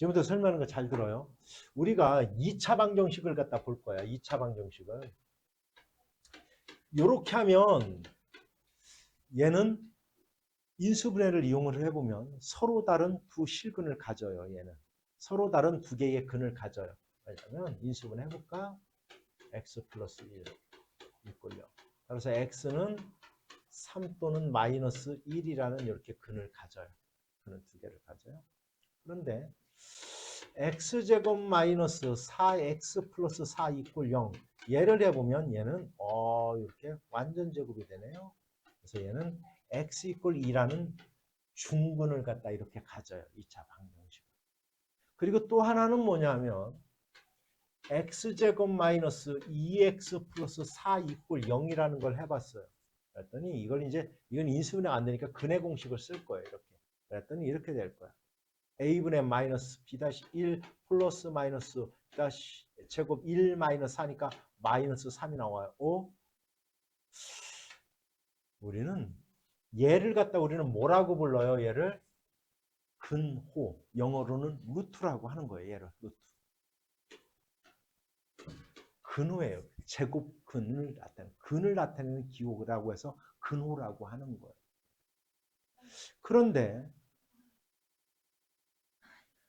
지금부터 설명하는 거 잘 들어요. 우리가 2차 방정식을 갖다 볼 거야. 2차 방정식을. 이렇게 하면 얘는 인수분해를 이용을 해보면 서로 다른 두 실근을 가져요. 얘는. 서로 다른 두 개의 근을 가져요. 그러면 인수분해 해볼까? x 플러스 1 이꼴요. 그래서 x는 3 또는 마이너스 1이라는 이렇게 근을 가져요. 근을 두 개를 가져요. 그런데 x제곱 마이너스 4x 플러스 4 이꼴 0 얘를 해보면 얘는 이렇게 완전 제곱이 되네요. 그래서 얘는 x 이꼴 2라는 중근을 갖다 이렇게 가져요. 2차 방정식. 그리고 또 하나는 뭐냐면 x제곱 마이너스 2x 플러스 4 이꼴 0이라는 걸 해봤어요. 그랬더니 이건 인수분해 안 되니까 근의 공식을 쓸 거예요. 이렇게. 그랬더니 이렇게 될 거야. a분의 마이너스 b-1 플러스 마이너스 제곱 1 마이너스 하니까 마이너스 3이 나와요. 우리는 얘를 갖다 우리는 뭐라고 불러요? 얘를 근호, 영어로는 루트라고 하는 거예요. 얘를 루트. 근호예요. 제곱 근을 나타내는 기호라고 해서 근호라고 하는 거예요. 그런데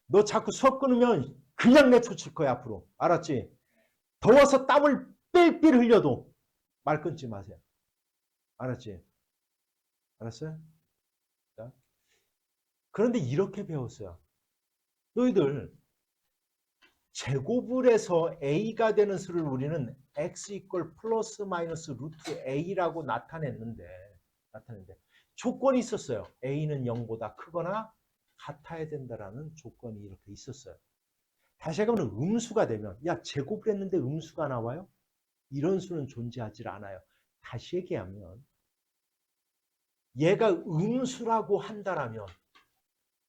너 자꾸 수업 끊으면 그냥 내쫓을 거야 앞으로. 알았지? 더워서 땀을 삘삘 흘려도 말 끊지 마세요. 알았지? 알았어요? 자. 그런데 이렇게 배웠어요. 너희들 제곱을 해서 a가 되는 수를 우리는 x 이퀄 플러스 마이너스 루트 a라고 나타냈는데 조건이 있었어요. a는 0보다 크거나 같아야 된다라는 조건이 이렇게 있었어요. 다시 하면 음수가 되면 야 제곱을 했는데 음수가 나와요? 이런 수는 존재하지 않아요. 다시 얘기하면 얘가 음수라고 한다라면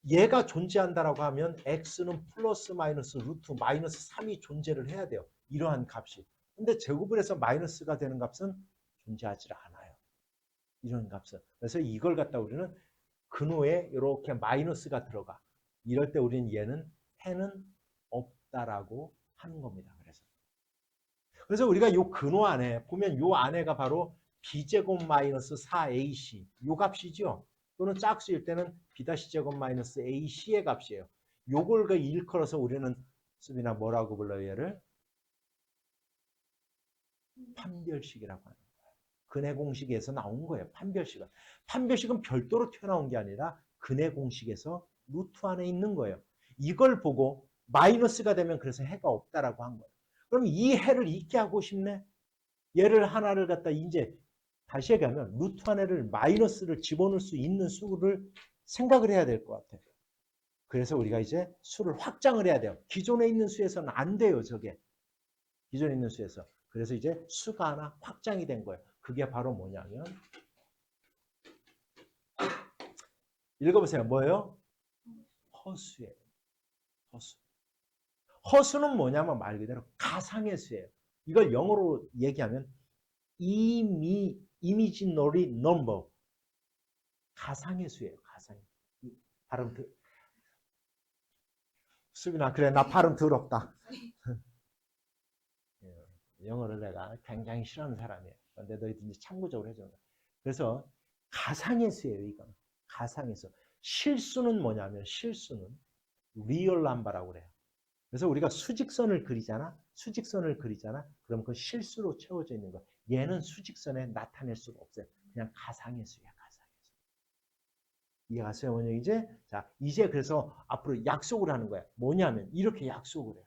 얘가 존재한다라고 하면 x는 플러스 마이너스 루트 마이너스 3이 존재를 해야 돼요. 이러한 값이. 근데 제곱을 해서 마이너스가 되는 값은 존재하지 않아요. 이런 값은. 그래서 이걸 갖다 우리는 근호에 이렇게 마이너스가 들어가. 이럴 때 우리는 얘는 해는 없다라고 하는 겁니다. 그래서 우리가 요 근호 안에 보면 요 안에가 바로 b제곱 마이너스 4ac 요 값이죠. 또는 짝수일 때는 b-제곱 마이너스 ac의 값이에요. 요걸 그 일컬어서 우리는 수빈아 뭐라고 불러요? 얘를 판별식이라고 하는 거예요. 근의 공식에서 나온 거예요. 판별식은. 판별식은 별도로 튀어나온 게 아니라 근의 공식에서 루트 안에 있는 거예요. 이걸 보고 마이너스가 되면 그래서 해가 없다라고 한 거예요. 그럼 이 해를 잊게 하고 싶네? 얘를 하나를 갖다 이제 다시 얘기하면 루트 안에를 마이너스를 집어넣을 수 있는 수를 생각을 해야 될 것 같아요. 그래서 우리가 이제 수를 확장을 해야 돼요. 기존에 있는 수에서는 안 돼요, 저게. 기존에 있는 수에서. 그래서 이제 수가 하나 확장이 된 거예요. 그게 바로 뭐냐면 읽어보세요. 뭐예요? 허수예요. 허수. 허수는 뭐냐면 말 그대로 가상의 수예요. 이걸 영어로 얘기하면 imaginary number. 가상의 수예요. 가상의. 발음 수빈아, 그래 나 발음 더럽다. 영어를 내가 굉장히 싫어하는 사람이에요. 그런데 너희들 이제 참고적으로 해주는 거야. 그래서 가상의 수예요. 이건 가상의 수. 실수는 뭐냐면 실수는 리얼 넘버라고 그래요. 그래서 우리가 수직선을 그리잖아. 그럼 그 실수로 채워져 있는 거. 얘는 수직선에 나타낼 수가 없어요. 그냥 가상의 수야. 가상의 수. 이해가세요, 원영 이제? 자, 이제 그래서 앞으로 약속을 하는 거야. 뭐냐면 이렇게 약속을 해요.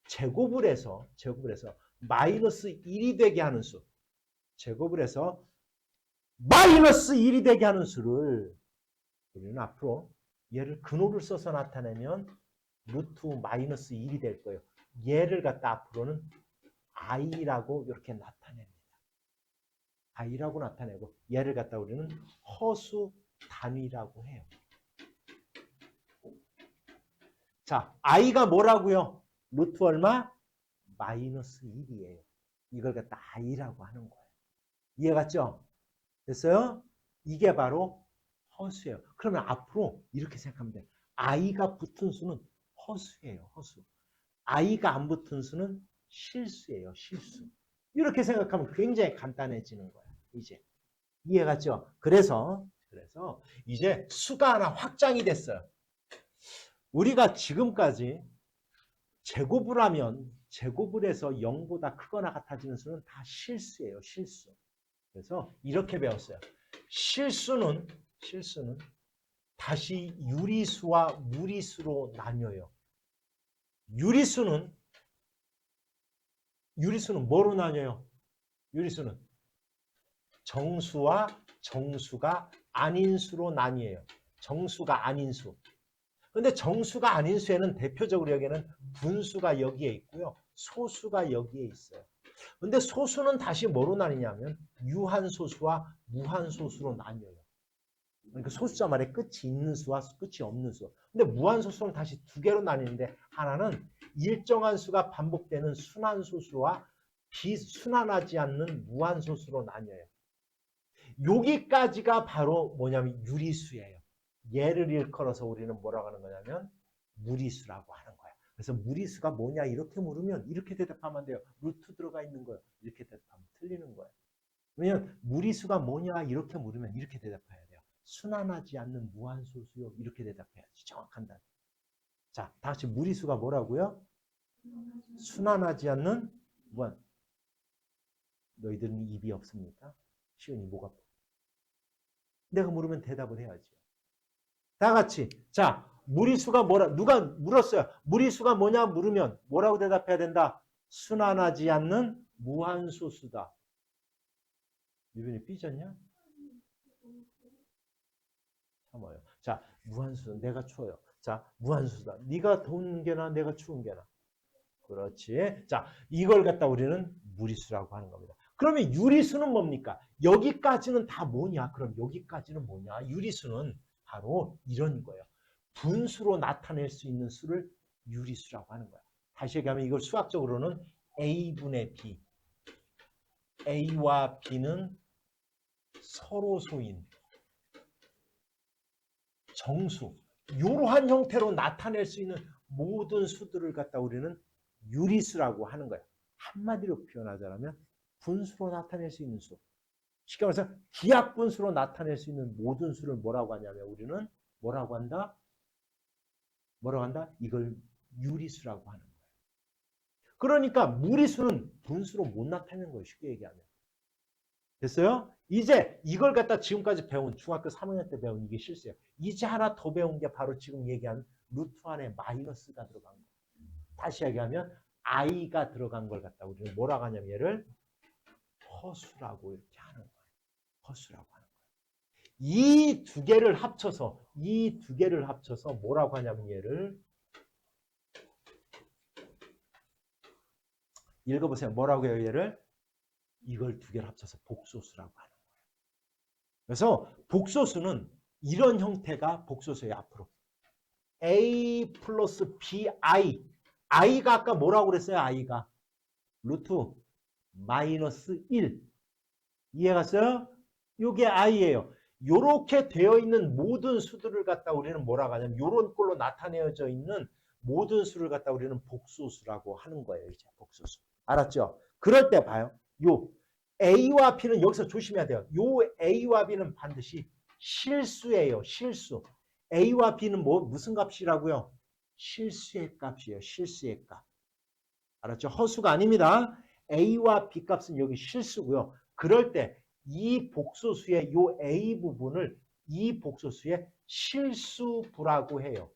제곱을 해서 마이너스 1이 되게 하는 수. 제곱을 해서 마이너스 1이 되게 하는 수를 우리는 앞으로 얘를 근호를 써서 나타내면 루트 마이너스 1이 될 거예요. 얘를 갖다 앞으로는 i라고 이렇게 나타냅니다. i라고 나타내고 얘를 갖다 우리는 허수 단위라고 해요. 자, i가 뭐라고요? 루트 얼마? 마이너스 1이에요. 이걸 갖다 i라고 하는 거예요. 이해갔죠? 됐어요? 이게 바로 허수예요. 그러면 앞으로 이렇게 생각하면 돼요. i가 붙은 수는 허수예요. 허수. i가 안 붙은 수는 실수예요. 실수. 이렇게 생각하면 굉장히 간단해지는 거야. 이제 이해갔죠? 그래서 이제 수가 하나 확장이 됐어요. 우리가 지금까지 제곱을 하면 제곱을 해서 0보다 크거나 같아지는 수는 다 실수예요. 실수. 그래서 이렇게 배웠어요. 실수는 다시 유리수와 무리수로 나뉘어요. 유리수는 뭐로 나뉘어요? 유리수는 정수와 정수가 아닌 수로 나뉘어요. 정수가 아닌 수. 근데 정수가 아닌 수에는 대표적으로 여기에는 분수가 여기에 있고요. 소수가 여기에 있어요. 근데 소수는 다시 뭐로 나뉘냐면 유한소수와 무한소수로 나뉘어요. 그러니까 소수자 말에 끝이 있는 수와 끝이 없는 수. 근데 무한소수는 다시 두 개로 나뉘는데 하나는 일정한 수가 반복되는 순환소수와 비순환하지 않는 무한소수로 나뉘어요. 여기까지가 바로 뭐냐면 유리수예요. 얘를 일컬어서 우리는 뭐라고 하는 거냐면 무리수라고 하는 거야. 그래서 무리수가 뭐냐 이렇게 물으면 이렇게 대답하면 안 돼요. 루트 들어가 있는 거예요. 이렇게 대답하면 틀리는 거예요. 왜냐면 무리수가 뭐냐 이렇게 물으면 이렇게 대답해야 돼요. 순환하지 않는 무한소수요. 이렇게 대답해야지. 정확한 답. 자, 다 같이 무리수가 뭐라고요? 순환하지 않는 무한. 너희들은 입이 없습니까? 시은이 뭐가? 내가 물으면 대답을 해야지. 다 같이. 자, 무리수가 뭐라, 누가 물었어요. 무리수가 뭐냐 물으면 뭐라고 대답해야 된다? 순환하지 않는 무한소수다. 유빈이 삐졌냐? 참아요. 자, 무한수다. 내가 추워요. 자, 무한수다. 네가 더운 게나 내가 추운 게나. 그렇지. 자, 이걸 갖다 우리는 무리수라고 하는 겁니다. 그러면 유리수는 뭡니까? 여기까지는 다 뭐냐? 그럼 여기까지는 뭐냐? 유리수는 바로 이런 거예요. 분수로 나타낼 수 있는 수를 유리수라고 하는 거야. 다시 얘기하면 이걸 수학적으로는 A분의 B. A와 B는 서로 소인 정수. 이러한 형태로 나타낼 수 있는 모든 수들을 갖다 우리는 유리수라고 하는 거야. 한마디로 표현하자면 분수로 나타낼 수 있는 수. 쉽게 말해서 기하분수로 나타낼 수 있는 모든 수를 뭐라고 하냐면 우리는 뭐라고 한다? 뭐라고 한다? 이걸 유리수라고 하는 거예요. 그러니까 무리수는 분수로 못 나타내는 거예요. 쉽게 얘기하면. 됐어요? 이제 이걸 갖다 지금까지 배운 중학교 3학년 때 배운 이게 실수예요. 이제 하나 더 배운 게 바로 지금 얘기한 루트 안에 마이너스가 들어간 거예요. 다시 얘기하면 i가 들어간 걸 갖다 우리는 뭐라고 하냐면 얘를 허수라고 이렇게 하는 거예요. 허수라고 하는 거예요. 이 두 개를 합쳐서 뭐라고 하냐면 얘를 읽어보세요. 뭐라고 해요 얘를? 이걸 두 개를 합쳐서 복소수라고 하는 거예요. 그래서 복소수는 이런 형태가 복소수예요. 앞으로 a 플러스 bi. i가 아까 뭐라고 그랬어요? i가 루트 마이너스 1. 이해갔어요? 이게 i예요. 이렇게 되어 있는 모든 수들을 갖다 우리는 뭐라고 하냐면 이런 꼴로 나타내어져 있는 모든 수를 갖다 우리는 복소수라고 하는 거예요. 이제 복소수. 알았죠? 그럴 때 봐요. 요 A와 B는 여기서 조심해야 돼요. 요 A와 B는 반드시 실수예요. 실수. A와 B는 무슨 값이라고요? 실수의 값이에요. 실수의 값. 알았죠? 허수가 아닙니다. A와 B 값은 여기 실수고요. 그럴 때 이 복소수의 요 A 부분을 이 복소수의 실수부라고 해요.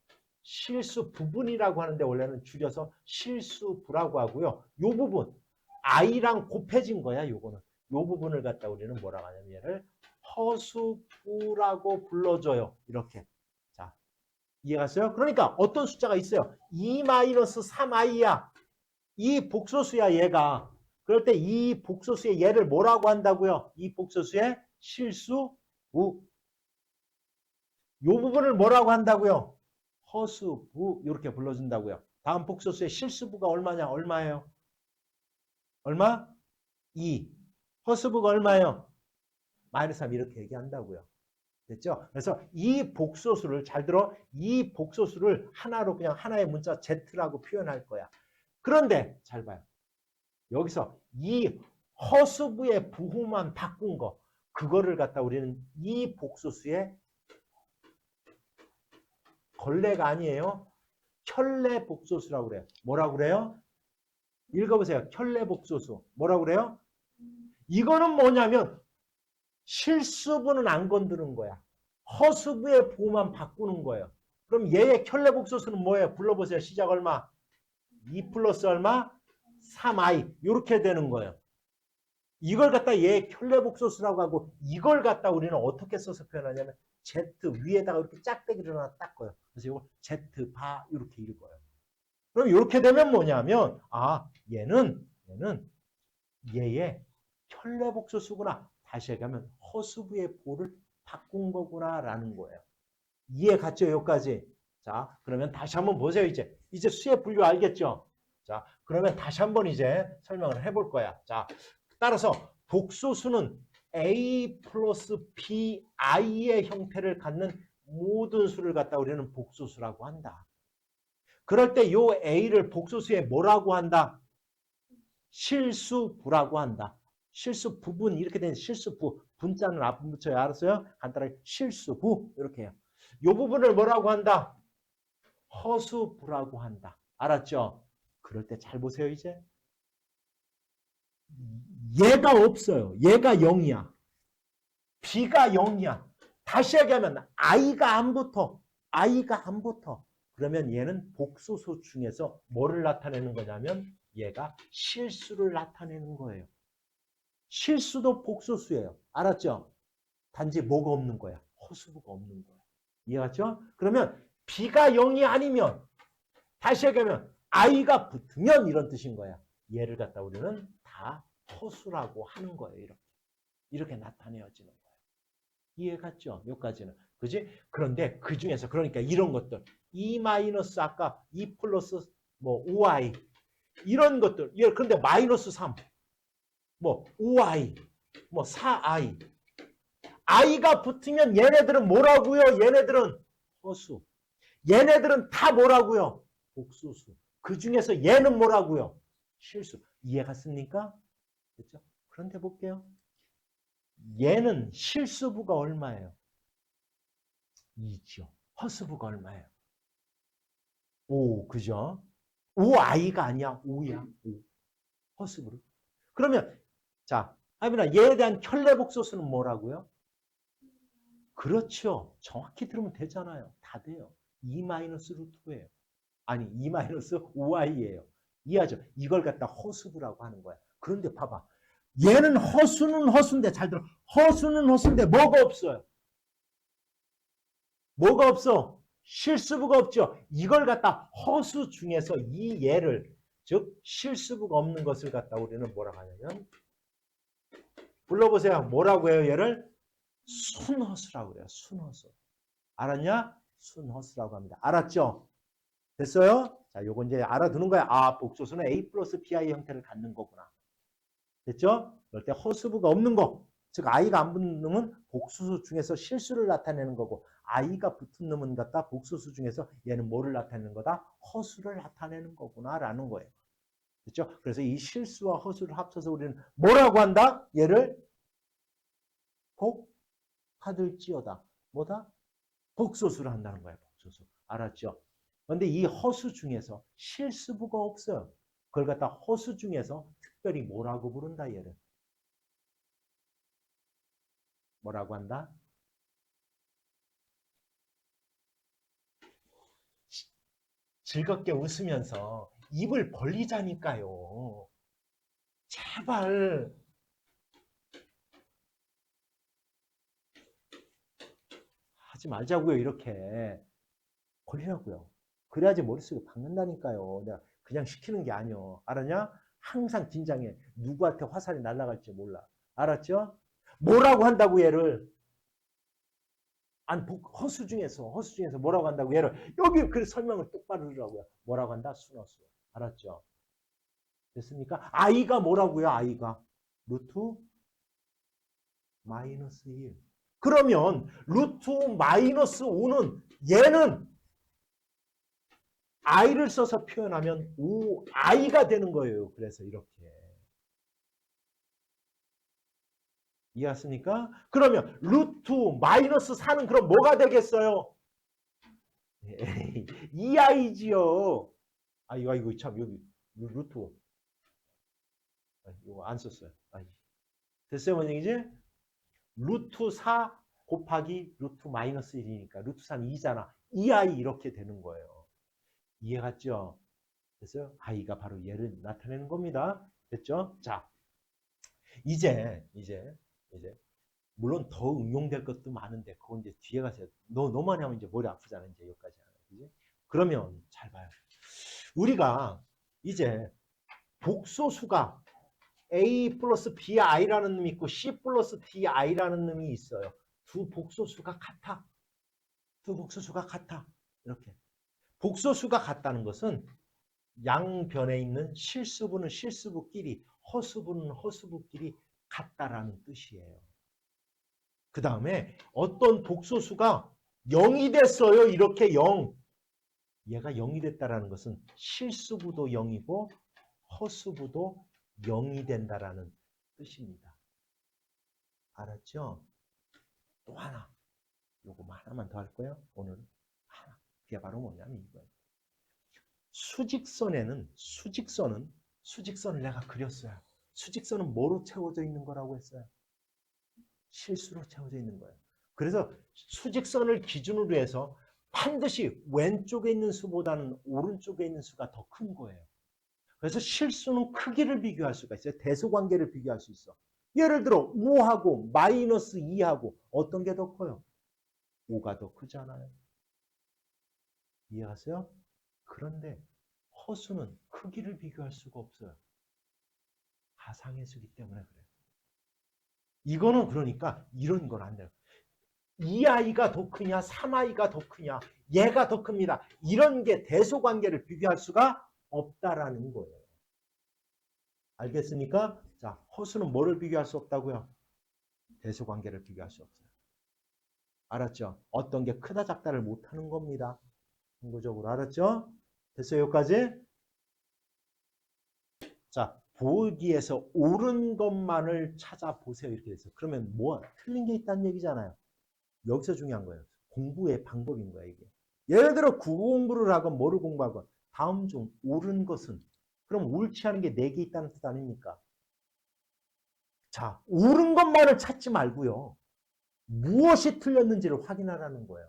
실수 부분이라고 하는데 원래는 줄여서 실수부라고 하고요. 요 부분 i랑 곱해진 거야. 요거는 요 부분을 갖다 우리는 뭐라고 하냐면 얘를 허수부라고 불러줘요. 이렇게. 자, 이해갔어요? 그러니까 어떤 숫자가 있어요. 2-3i야. 이 복소수야 얘가. 그럴 때 이 복소수의 얘를 뭐라고 한다고요? 이 복소수의 실수부. 요 부분을 뭐라고 한다고요? 허수부 이렇게 불러준다고요. 다음 복소수의 실수부가 얼마냐? 얼마예요? 얼마? 2. 허수부가 얼마예요? 마이너스 3 이렇게 얘기한다고요. 됐죠? 그래서 이 복소수를 잘 들어. 이 복소수를 하나로 그냥 하나의 문자 Z라고 표현할 거야. 그런데 잘 봐요. 여기서 이 허수부의 부호만 바꾼 거 그거를 갖다 우리는 이 복소수의 걸레가 아니에요. 켤레 복소수라고 그래요. 뭐라고 그래요? 읽어보세요. 켤레 복소수. 뭐라고 그래요? 이거는 뭐냐면 실수부는 안 건드는 거야. 허수부의 부호만 바꾸는 거예요. 그럼 얘의 켤레 복소수는 뭐예요? 불러보세요. 시작 얼마? 2 플러스 얼마? 3i. 이렇게 되는 거예요. 이걸 갖다 얘 켤레 복소수라고 하고 이걸 갖다 우리는 어떻게 써서 표현하냐면 Z 위에다가 이렇게 짝대기를 하나 닦아요. 그래서 이걸 Z 바 이렇게 읽어요. 그럼 이렇게 되면 뭐냐면 얘는 얘의 켤레 복소수구나. 다시 얘기하면 허수부의 보를 바꾼 거구나라는 거예요. 이해 갔죠? 여기까지. 자, 그러면 다시 한번 보세요. 이제 수의 분류 알겠죠? 자, 그러면 다시 한번 이제 설명을 해볼 거야. 자, 따라서 복소수는 a 플러스 bi의 형태를 갖는 모든 수를 갖다 우리는 복소수라고 한다. 그럴 때 이 a를 복소수에 뭐라고 한다? 실수부라고 한다. 실수 부분 이렇게 된 실수부. 분자는 앞에 붙여요. 알았어요? 간단하게 실수부 이렇게 해요. 이 부분을 뭐라고 한다? 허수부라고 한다. 알았죠? 그럴 때 잘 보세요. 이제 얘가 없어요. 얘가 0이야. b가 0이야. 다시 얘기하면 i가 안 붙어. 그러면 얘는 복소수 중에서 뭐를 나타내는 거냐면 얘가 실수를 나타내는 거예요. 실수도 복소수예요. 알았죠? 단지 뭐가 없는 거야? 허수부가 없는 거야. 이해갔죠? 그러면 b가 0이 아니면 다시 얘기하면 i가 붙으면 이런 뜻인 거야. 얘를 갖다 우리는 다 허수라고 하는 거예요. 이렇게 나타내어지는 거예요. 이해갔죠? 여기까지는. 그지? 그런데 그 중에서 그러니까 이런 것들 2 마이너스 아까 2 플러스 뭐 5i 이런 것들 그런데 마이너스 3 뭐 5i 뭐 4i i가 붙으면 얘네들은 뭐라고요? 얘네들은 허수. 얘네들은 다 뭐라고요? 복소수. 그 중에서 얘는 뭐라고요? 실수. 이해갔습니까? 그렇죠? 그런데 볼게요. 얘는 실수부가 얼마예요? 2죠. 허수부가 얼마예요? 5, 그죠? 5i가 아니야. 5야. 5. 허수부로. 그러면 자, 하민아 얘에 대한 켤레복소수는 뭐라고요? 그렇죠. 정확히 들으면 되잖아요. 다 돼요. 2 마이너스 루트예요. 아니 2 마이너스 5i예요. 이해하죠? 이걸 갖다 허수부라고 하는 거야. 그런데 봐봐. 얘는 허수는 허수인데 잘 들어. 허수는 허수인데 뭐가 없어요? 뭐가 없어? 실수부가 없죠. 이걸 갖다 허수 중에서 이 얘를 즉 실수부가 없는 것을 갖다 우리는 뭐라고 하냐면 불러보세요. 뭐라고 해요? 얘를 순허수라고 그래요. 순허수. 알았냐? 순허수라고 합니다. 알았죠? 됐어요? 자, 요거 이제 알아두는 거야. 복소수는 A 플러스 BI 형태를 갖는 거구나. 됐죠? 그럴 때 허수부가 없는 거. 즉, i가 안 붙는 놈은 복소수 중에서 실수를 나타내는 거고, i가 붙은 놈은 갖다 복소수 중에서 얘는 뭐를 나타내는 거다? 허수를 나타내는 거구나. 라는 거예요. 됐죠? 그래서 이 실수와 허수를 합쳐서 우리는 뭐라고 한다? 얘를 복하들지어다. 뭐다? 복소수를 한다는 거예요. 복소수. 알았죠? 그런데 이 허수 중에서 실수부가 없어요. 그걸 갖다 허수 중에서 특별히 뭐라고 부른다 얘를. 뭐라고 한다? 즐겁게 웃으면서 입을 벌리자니까요. 제발. 하지 말자고요. 이렇게. 벌리라고요. 그래야지 머릿속에 박는다니까요. 내가 그냥 시키는 게 아니요. 알았냐? 항상 긴장해. 누구한테 화살이 날아갈지 몰라. 알았죠? 뭐라고 한다고 얘를. 아니 허수 중에서 뭐라고 한다고 얘를. 여기 그 설명을 똑바로 하라고요. 뭐라고 한다? 순허수. 알았죠? 됐습니까? i가 뭐라고요? i가 루트 마이너스 1. 그러면 루트 마이너스 5는 얘는 i를 써서 표현하면 5i가 되는 거예요. 그래서 이렇게. 이해했습니까? 그러면 루트 마이너스 4는 그럼 뭐가 되겠어요? 2i지요. 아, 이거 참, 여기, 루트. 이거 안 썼어요. 됐어요, 뭔 얘기지? 루트 4 곱하기 루트 마이너스 1이니까 루트 3는 2잖아. 2i 이렇게 되는 거예요. 이해 갔죠? 됐어요? i가 바로 얘를 나타내는 겁니다. 됐죠? 자, 이제 물론 더 응용될 것도 많은데 그건 이제 뒤에 가서 너만 하면 이제 머리 아프잖아. 이제 여기까지 하면. 그지? 그러면 잘 봐요. 우리가 이제 복소수가 a 플러스 bi라는 놈이 있고 c 플러스 di라는 놈이 있어요. 두 복소수가 같아. 두 복소수가 같아. 이렇게. 복소수가 같다는 것은 양변에 있는 실수분은 실수부끼리, 허수분은 허수부끼리 같다라는 뜻이에요. 그 다음에 어떤 복소수가 0이 됐어요. 이렇게 0. 얘가 0이 됐다라는 것은 실수부도 0이고 허수부도 0이 된다라는 뜻입니다. 알았죠? 또 하나. 요거 하나만 더 할 거예요. 오늘은 하나. 그게 바로 뭐냐면 이거예요. 수직선을 내가 그렸어요. 수직선은 뭐로 채워져 있는 거라고 했어요? 실수로 채워져 있는 거예요. 그래서 수직선을 기준으로 해서 반드시 왼쪽에 있는 수보다는 오른쪽에 있는 수가 더 큰 거예요. 그래서 실수는 크기를 비교할 수가 있어요. 대소관계를 비교할 수 있어. 예를 들어 5하고 마이너스 2하고 어떤 게 더 커요? 5가 더 크잖아요. 이해하세요? 그런데 허수는 크기를 비교할 수가 없어요. 가상의 수기 때문에 그래요. 이거는 그러니까 이런 건 안 돼요. 2i가 더 크냐 3i가 더 크냐 얘가 더 큽니다. 이런 게 대소관계를 비교할 수가 없다라는 거예요. 알겠습니까? 자, 허수는 뭐를 비교할 수 없다고요? 대소관계를 비교할 수 없어요. 알았죠? 어떤 게 크다 작다를 못하는 겁니다. 참고적으로 알았죠? 됐어요? 여기까지? 자, 보기에서 옳은 것만을 찾아보세요. 이렇게 돼서. 그러면 뭐 틀린 게 있다는 얘기잖아요. 여기서 중요한 거예요. 공부의 방법인 거야 이게. 예를 들어 국어 공부를 하건 뭐를 공부하건 다음 중 옳은 것은 그럼 옳지 않은 게 4개 있다는 뜻 아닙니까? 자, 옳은 것만을 찾지 말고요. 무엇이 틀렸는지를 확인하라는 거예요.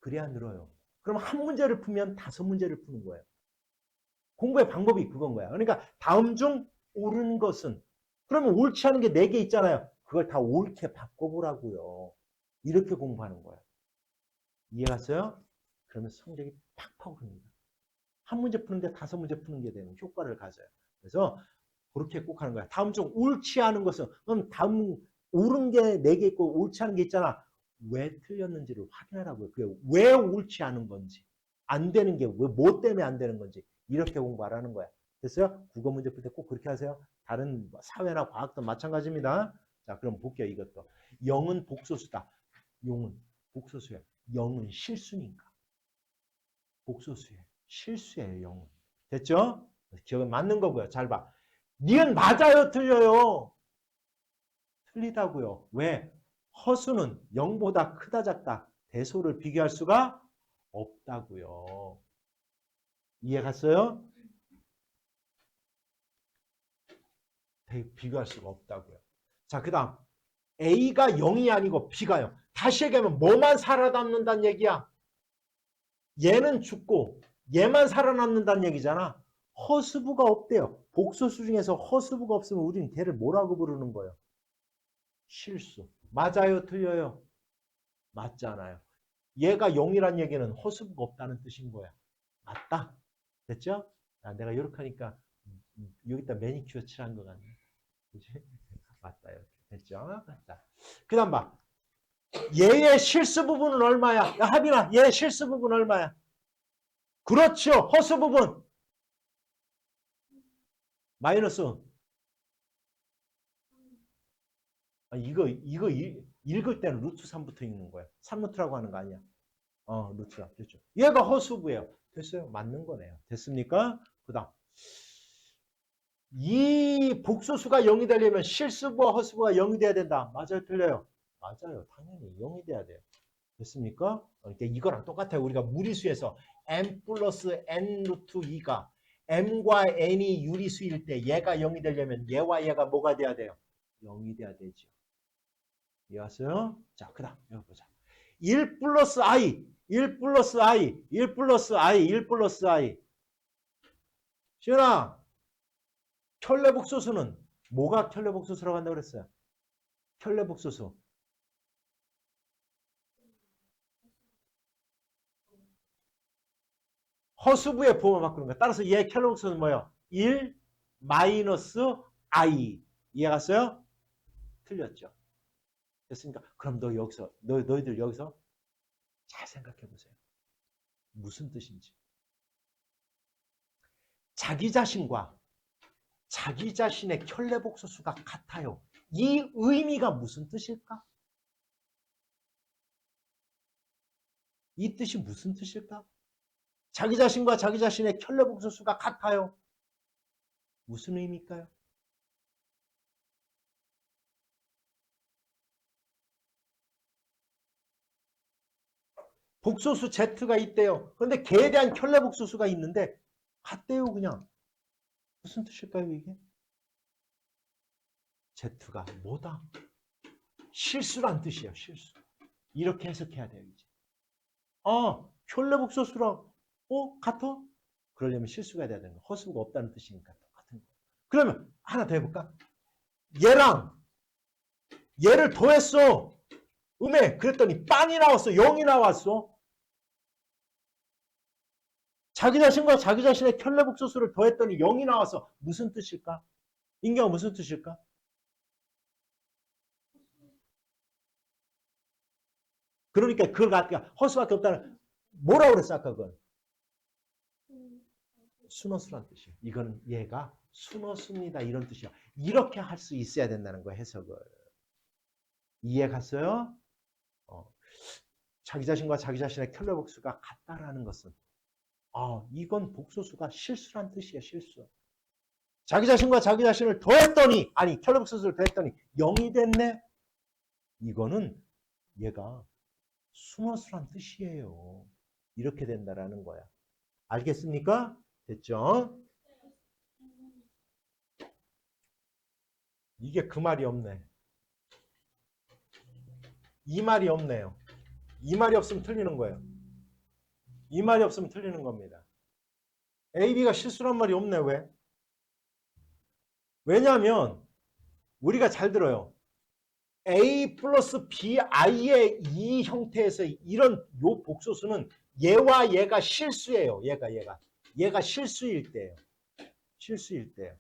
그래야 늘어요. 그럼 한 문제를 풀면 5문제를 푸는 거예요. 공부의 방법이 그건 거야. 그러니까 다음 중 옳은 것은 그러면 옳지 않은 게 4개 있잖아요. 그걸 다 옳게 바꿔보라고요. 이렇게 공부하는 거예요. 이해갔어요? 그러면 성적이 팍팍 오릅니다. 한 문제 푸는데 5문제 푸는 게 되는 효과를 가져요. 그래서 그렇게 꼭 하는 거야. 다음 중 옳지 않은 것은 그럼 다음 옳은 게 4개 있고 옳지 않은 게 있잖아. 왜 틀렸는지를 확인하라고요. 그게 왜 옳지 않은 건지 안 되는 게 왜 뭐 때문에 안 되는 건지 이렇게 공부하라는 거야. 됐어요? 국어 문제 풀 때 꼭 그렇게 하세요. 다른 사회나 과학도 마찬가지입니다. 자, 그럼 볼게요. 이것도 0은 복소수다. 0은 복소수예요. 0은 실수니까. 복소수예요. 실수예요. 0은. 됐죠? 기억은 맞는 거고요. 잘 봐. 니은 맞아요? 틀려요? 틀리다고요. 왜? 허수는 0보다 크다 작다. 대소를 비교할 수가 없다고요. 이해 갔어요? 비교할 수가 없다고요. 자, 그 다음 A가 0이 아니고 B가 0. 다시 얘기하면 뭐만 살아남는다는 얘기야? 얘는 죽고 얘만 살아남는다는 얘기잖아. 허수부가 없대요. 복소수 중에서 허수부가 없으면 우리는 걔를 뭐라고 부르는 거예요? 실수. 맞아요? 틀려요? 맞잖아요. 얘가 0이란 얘기는 허수부가 없다는 뜻인 거야. 맞다. 됐죠? 아, 내가 이렇게 하니까 여기다 매니큐어 칠한 것 같네. 그치? 맞다. 이렇게. 됐죠? 자, 그 다음 봐. 얘의 실수 부분은 얼마야? 야, 하빈아, 얘의 실수 부분 얼마야? 그렇죠. 허수 부분. 마이너스. 아, 이거 읽을 때는 루트 3부터 읽는 거예요. 3루트라고 하는 거 아니야. 루트라. 됐죠. 얘가 허수부예요. 됐어요. 맞는 거네요. 됐습니까? 그 다음. 이 복소수가 0이 되려면 실수부와 허수부가 0이 돼야 된다. 맞아요? 틀려요? 맞아요. 당연히 0이 돼야 돼요. 됐습니까? 그러니까 이거랑 똑같아요. 우리가 무리수에서 m 플러스 n 루트 2가 m과 n이 유리수일 때 얘가 0이 되려면 얘와 얘가 뭐가 돼야 돼요? 0이 돼야 되죠. 이해하세요? 자, 그 다음 여기 보자. 1 플러스 i, 1 플러스 i, 1 플러스 i, 1 플러스 i. 시연아, 켤레복소수는 뭐가 켤레복소수라고 한다고 그랬어요? 켤레복소수. 허수부의 부호만 바꾸는 거야. 따라서 얘 켤레복소수는 뭐예요? 1 마이너스 i. 이해갔어요? 틀렸죠. 됐습니까? 그럼 너희들 여기서 잘 생각해 보세요. 무슨 뜻인지. 자기 자신과 자기 자신의 켤레복소수가 같아요. 이 의미가 무슨 뜻일까? 이 뜻이 무슨 뜻일까? 자기 자신과 자기 자신의 켤레복소수가 같아요. 무슨 의미일까요? 복소수 Z가 있대요. 그런데 걔에 대한 켤레복소수가 있는데 같대요 그냥. 무슨 뜻일까요 이게? Z가 뭐다? 실수란 뜻이에요. 실수. 이렇게 해석해야 돼요 이제. 켤레복소수랑 같아? 그러려면 실수가 돼야 되는 거. 허수가 없다는 뜻이니까 똑같은 거. 그러면 하나 더 해볼까? 얘랑 얘를 더했어. 그랬더니 빵이 나왔어. 0이 나왔어. 자기 자신과 자기 자신의 켤레복소수를 더했더니 0이 나와서 무슨 뜻일까? 인경아 무슨 뜻일까? 그러니까 그걸 갖다가 허수밖에 없다는 뭐라고 그랬어 아까 그건? 순허수란 뜻이에요. 이거는 얘가 순허수입니다. 이런 뜻이야. 이렇게 할 수 있어야 된다는 거 해석을. 이해 갔어요? 자기 자신과 자기 자신의 켤레복수가 같다라는 것은 이건 복소수가 실수란 뜻이에요. 실수. 자기 자신과 자기 자신을 더했더니 켤레복소수를 더했더니 0이 됐네. 이거는 얘가 순허수란 뜻이에요. 이렇게 된다라는 거야. 알겠습니까? 됐죠? 이게 그 말이 없네. 이 말이 없네요. 이 말이 없으면 틀리는 거예요. 이 말이 없으면 틀리는 겁니다. A, B가 실수란 말이 없네. 왜? 왜냐하면 우리가 잘 들어요. A 플러스 BI의 이 형태에서 이런 요 복소수는 얘와 얘가 실수예요. 얘가 실수일 때예요. 실수일 때예요.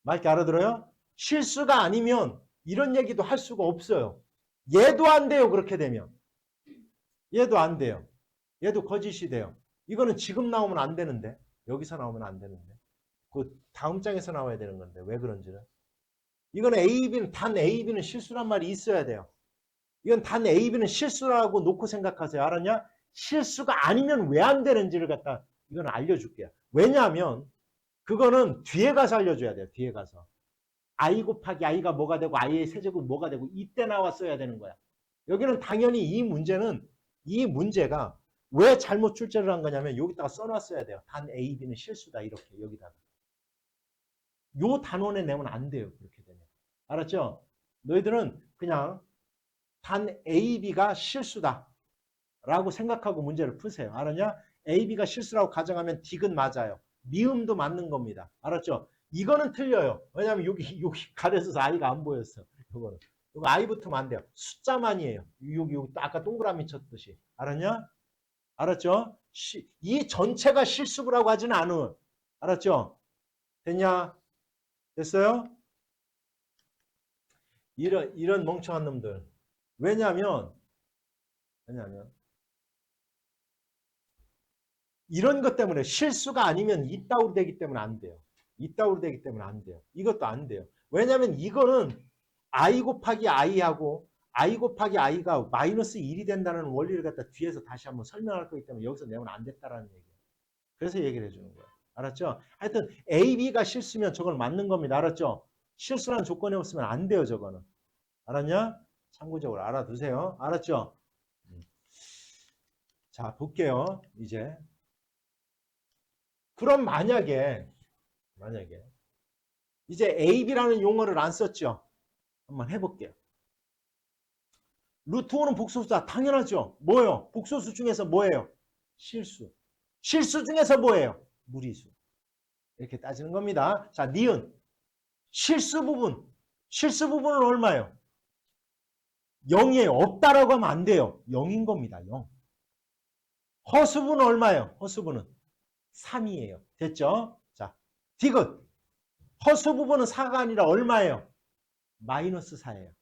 맞게 알아들어요? 실수가 아니면 이런 얘기도 할 수가 없어요. 얘도 안 돼요. 그렇게 되면. 얘도 안 돼요. 얘도 거짓이 돼요. 이거는 지금 나오면 안 되는데. 여기서 나오면 안 되는데. 그 다음 장에서 나와야 되는 건데. 왜 그런지는. 이건 A, B는 단 A, B는 실수란 말이 있어야 돼요. 이건 단 A, B는 실수라고 놓고 생각하세요. 알았냐? 실수가 아니면 왜 안 되는지를 갖다 이건 알려줄게요. 왜냐하면 그거는 뒤에 가서 알려줘야 돼요. 뒤에 가서. I 곱하기 I가 뭐가 되고 I의 세제곱 뭐가 되고 이때 나왔어야 되는 거야. 여기는 당연히 이 문제가 왜 잘못 출제를 한 거냐면 여기다가 써놨어야 돼요. 단 A, B는 실수다. 이렇게 여기다가. 요 단원에 내면 안 돼요. 그렇게 되면. 알았죠? 너희들은 그냥 단 A, B가 실수다. 라고 생각하고 문제를 푸세요. 알았냐? A, B가 실수라고 가정하면 딕은 맞아요. 미음도 맞는 겁니다. 알았죠? 이거는 틀려요. 왜냐하면 여기 가려져서 I가 안 보였어. 이거는. 이거 I 붙으면 안 돼요. 숫자만이에요. 여기 아까 동그라미 쳤듯이. 알았냐? 알았죠? 이 전체가 실수라고 하지는 않아. 알았죠? 됐냐? 됐어요? 이런 멍청한 놈들. 왜냐하면 이런 것 때문에 실수가 아니면 이따구로 되기 때문에 안 돼요. 이따구로 되기 때문에 안 돼요. 이것도 안 돼요. 왜냐하면 이거는 I 곱하기 I하고 i 곱하기 i가 마이너스 1이 된다는 원리를 갖다 뒤에서 다시 한번 설명할 거기 때문에 여기서 내면 안 됐다라는 얘기예요. 그래서 얘기를 해주는 거예요. 알았죠? 하여튼 A, B가 실수면 저걸 맞는 겁니다. 알았죠? 실수라는 조건이 없으면 안 돼요. 저거는. 알았냐? 참고적으로 알아두세요. 알았죠? 자, 볼게요. 이제. 그럼 만약에 이제 A, B라는 용어를 안 썼죠? 한번 해볼게요. 루트 5는 복소수다. 당연하죠. 뭐예요? 복소수 중에서 뭐예요? 실수. 실수 중에서 뭐예요? 무리수. 이렇게 따지는 겁니다. 자, 니은. 실수 부분. 실수 부분은 얼마예요? 0이에요. 없다라고 하면 안 돼요. 0인 겁니다. 0. 허수분은 얼마예요? 허수분은 3이에요. 됐죠? 자, 디귿. 허수 부분은 4가 아니라 얼마예요? 마이너스 4예요.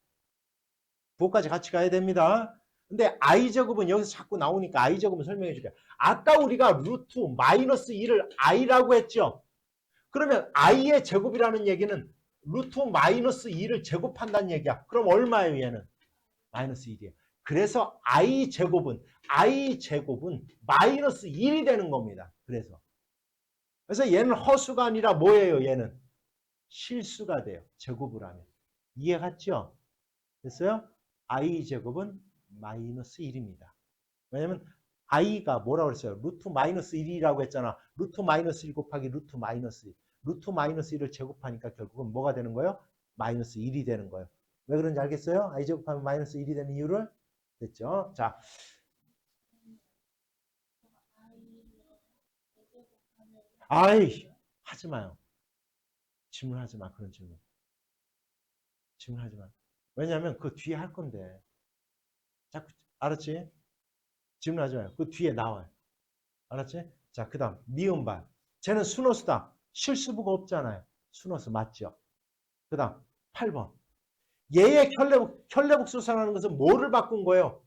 그거까지 같이 가야 됩니다. 근데 i제곱은 여기서 자꾸 나오니까 i제곱은 설명해 줄게요. 아까 우리가 루트 마이너스 2를 i라고 했죠? 그러면 i의 제곱이라는 얘기는 루트 마이너스 2를 제곱한다는 얘기야. 그럼 얼마예요 얘는? 마이너스 1이에요. 그래서 i제곱은 마이너스 1이 되는 겁니다. 그래서 얘는 허수가 아니라 뭐예요? 얘는 실수가 돼요. 제곱을 하면. 이해 갔죠? 됐어요? i제곱은 마이너스 1입니다. 왜냐면 i가 뭐라고 그랬어요? 루트 마이너스 1이라고 했잖아. 루트 마이너스 1 곱하기 루트 마이너스 1. 루트 마이너스 1을 제곱하니까 결국은 뭐가 되는 거예요? 마이너스 1이 되는 거예요. 왜 그런지 알겠어요? i 제곱하면 마이너스 1이 되는 이유를? 됐죠? 자, 아이 하지 마요. 질문하지 마. 그런 질문하지 마. 왜냐하면 그 뒤에 할 건데. 자꾸 알았지? 질문하지 마요. 그 뒤에 나와요. 알았지? 자, 그 다음 미음발. 쟤는 순호수다. 실수부가 없잖아요. 순호수 맞죠? 그 다음 8번. 얘의 켤레복수사라는 것은 뭐를 바꾼 거예요?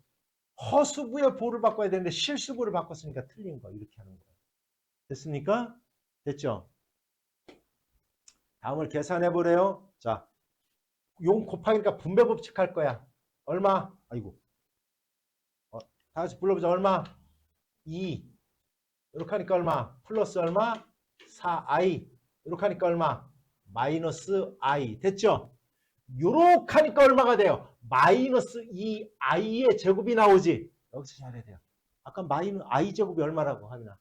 허수부의 보를 바꿔야 되는데 실수부를 바꿨으니까 틀린 거. 이렇게 하는 거예요. 됐습니까? 됐죠? 다음을 계산해 보래요. 자, 용 곱하기니까 분배 법칙 할 거야. 얼마? 아이고. 다 같이 불러보자. 얼마? 2. 이렇게 하니까 얼마? 플러스 얼마? 4i. 이렇게 하니까 얼마? 마이너스 i. 됐죠? 요렇게 하니까 얼마가 돼요? 마이너스 2i의 제곱이 나오지. 여기서 잘해야 돼요. 아까 마이너스 i 제곱이 얼마라고 하나?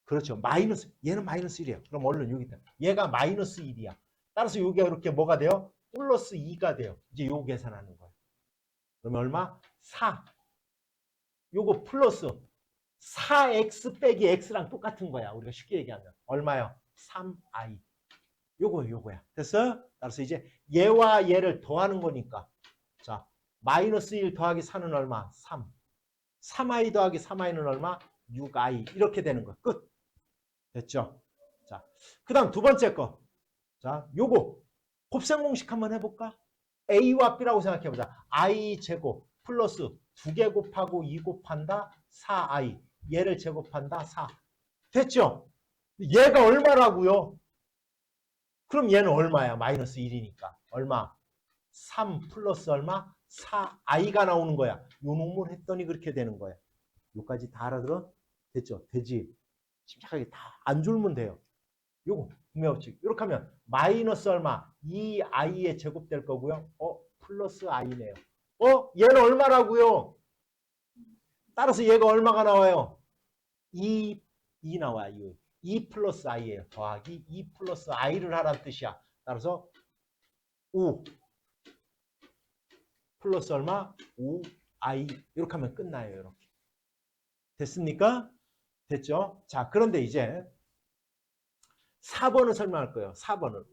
그렇죠. 마이너스, 얘는 마이너스 1이에요. 그럼 얼른 여기 있다. 얘가 마이너스 1이야. 따라서 여기가 이렇게 뭐가 돼요? 플러스 2가 돼요. 이제 요거 계산하는 거예요. 그러면 얼마? 4. 요거 플러스 4x 빼기 x랑 똑같은 거야. 우리가 쉽게 얘기하면. 얼마요? 3i. 요거야. 됐어요? 따라서 이제 얘와 얘를 더하는 거니까. 자, 마이너스 1 더하기 4는 얼마? 3. 3i 더하기 3i는 얼마? 6i. 이렇게 되는 거. 끝. 됐죠? 자, 그 다음 두 번째 거. 자, 요거. 곱셈 공식 한번 해볼까? a와 b라고 생각해보자. i 제곱 플러스 2개 곱하고 2 곱한다 4i. 얘를 제곱한다 4. 됐죠? 얘가 얼마라고요? 그럼 얘는 얼마야? 마이너스 1이니까. 얼마? 3 플러스 얼마? 4i가 나오는 거야. 요 놈을 했더니 그렇게 되는 거야. 요까지 다 알아들어? 됐죠? 되지? 침착하게 다 안 줄면 돼요. 요거 분배법칙. 이렇게 하면 마이너스 얼마? 2i의 제곱 될 거고요. 플러스 i네요. 얘는 얼마라고요? 따라서 얘가 얼마가 나와요? 2 나와요. 2 플러스 i예요. 더하기 2 플러스 i를 하라는 뜻이야. 따라서 5 플러스 얼마? 5i. 이렇게 하면 끝나요. 이렇게. 됐습니까? 됐죠? 자, 그런데 이제 4번을 설명할 거예요. 4번을.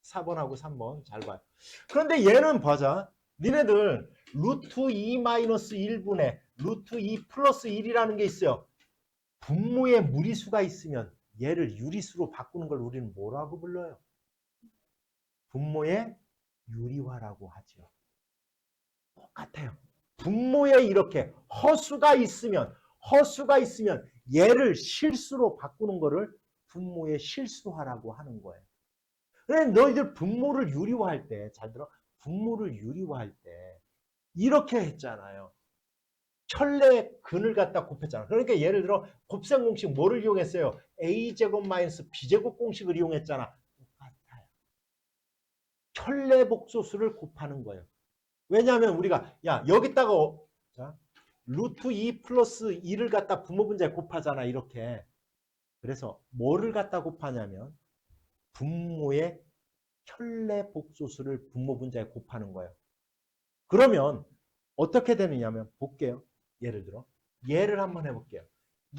4번하고 3번 잘 봐요. 그런데 얘는 보자. 니네들 루트 2 마이너스 1분의 루트 2 플러스 1이라는 게 있어요. 분모에 무리수가 있으면 얘를 유리수로 바꾸는 걸 우리는 뭐라고 불러요? 분모의 유리화라고 하죠. 똑같아요. 분모에 이렇게 허수가 있으면 얘를 실수로 바꾸는 거를 분모의 실수화라고 하는 거예요. 그래 너희들 분모를 유리화할 때 잘 들어. 분모를 유리화할 때 이렇게 했잖아요. 철내 근을 갖다 곱했잖아. 그러니까 예를 들어 곱셈 공식 뭐를 이용했어요? a제곱 마이너스 b제곱 공식을 이용했잖아. 똑같아요. 철내 복소수를 곱하는 거예요. 왜냐하면 우리가 야 여기다가 자, 루트 2 플러스 2를 갖다 분모분자에 곱하잖아. 이렇게. 그래서 뭐를 갖다 곱하냐면 분모의 철내 복소수를 분모분자에 곱하는 거예요. 그러면 어떻게 되느냐면 볼게요. 예를 들어 얘를 한번 해볼게요.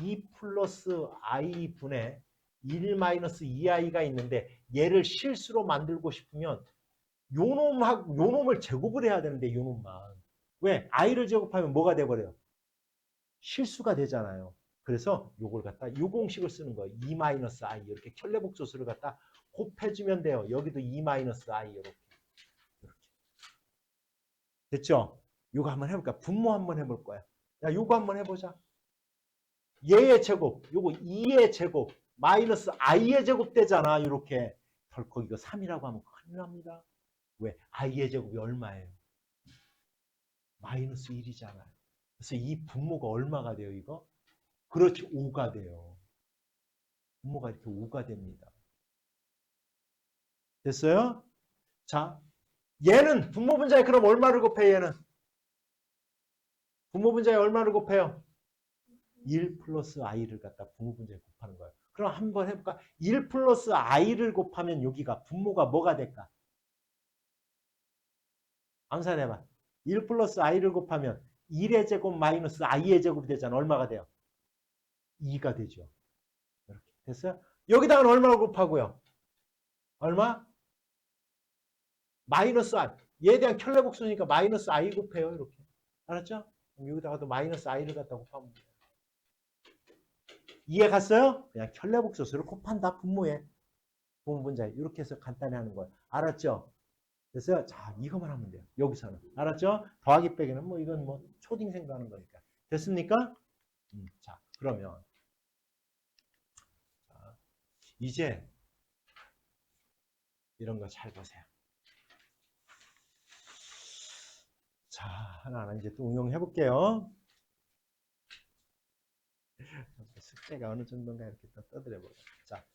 2 플러스 i분의 1 마이너스 2i가 있는데 얘를 실수로 만들고 싶으면 요놈을 제곱을 해야 되는데 요놈만. 왜? i를 제곱하면 뭐가 돼버려요? 실수가 되잖아요. 그래서 요걸 갖다 요 공식을 쓰는 거예요. 2 마이너스 i 이렇게 켤레복소수를 갖다 곱해주면 돼요. 여기도 2 마이너스 i 이렇게. 됐죠? 요거 한번 해볼까? 분모 한번 해볼 거야. 야, 요거 한번 해보자. 얘의 제곱, 요거 2의 제곱, 마이너스 i의 제곱 되잖아. 이렇게. 덜컥 이거 3이라고 하면 큰일 납니다. 왜? i의 제곱이 얼마예요? 마이너스 1이잖아요. 그래서 이 분모가 얼마가 돼요, 이거? 그렇지, 5가 돼요. 분모가 이렇게 5가 됩니다. 됐어요? 자, 얘는 분모분자에 그럼 얼마를 곱해, 얘는? 분모분자에 얼마를 곱해요? 1 플러스 i를 갖다 분모분자에 곱하는 거예요. 그럼 한번 해볼까? 1 플러스 i를 곱하면 여기가 분모가 뭐가 될까? 암산해봐. 1 플러스 i를 곱하면 1의 제곱 마이너스 i의 제곱이 되잖아. 얼마가 돼요? 2가 되죠. 이렇게 됐어요? 여기다가는 얼마를 곱하고요? 얼마? 마이너스 i. 얘에 대한 켤레복수니까 마이너스 i 곱해요. 이렇게. 알았죠? 그럼 여기다가도 마이너스 i를 갖다 곱하면 돼요. 이해 갔어요? 그냥 켤레복소수를 곱한다. 분모에. 분모분자에. 이렇게 해서 간단히 하는 거예요. 알았죠? 됐어요? 자, 이거만 하면 돼요. 여기서는. 알았죠? 더하기 빼기는 뭐 이건 뭐 초딩생도 하는 거니까. 됐습니까? 자, 그러면 자, 이제 이런 거 잘 보세요. 자, 하나하나 이제 또 응용해 볼게요. 숙제가 어느 정도인가 이렇게 또 떠들어 보죠. 자,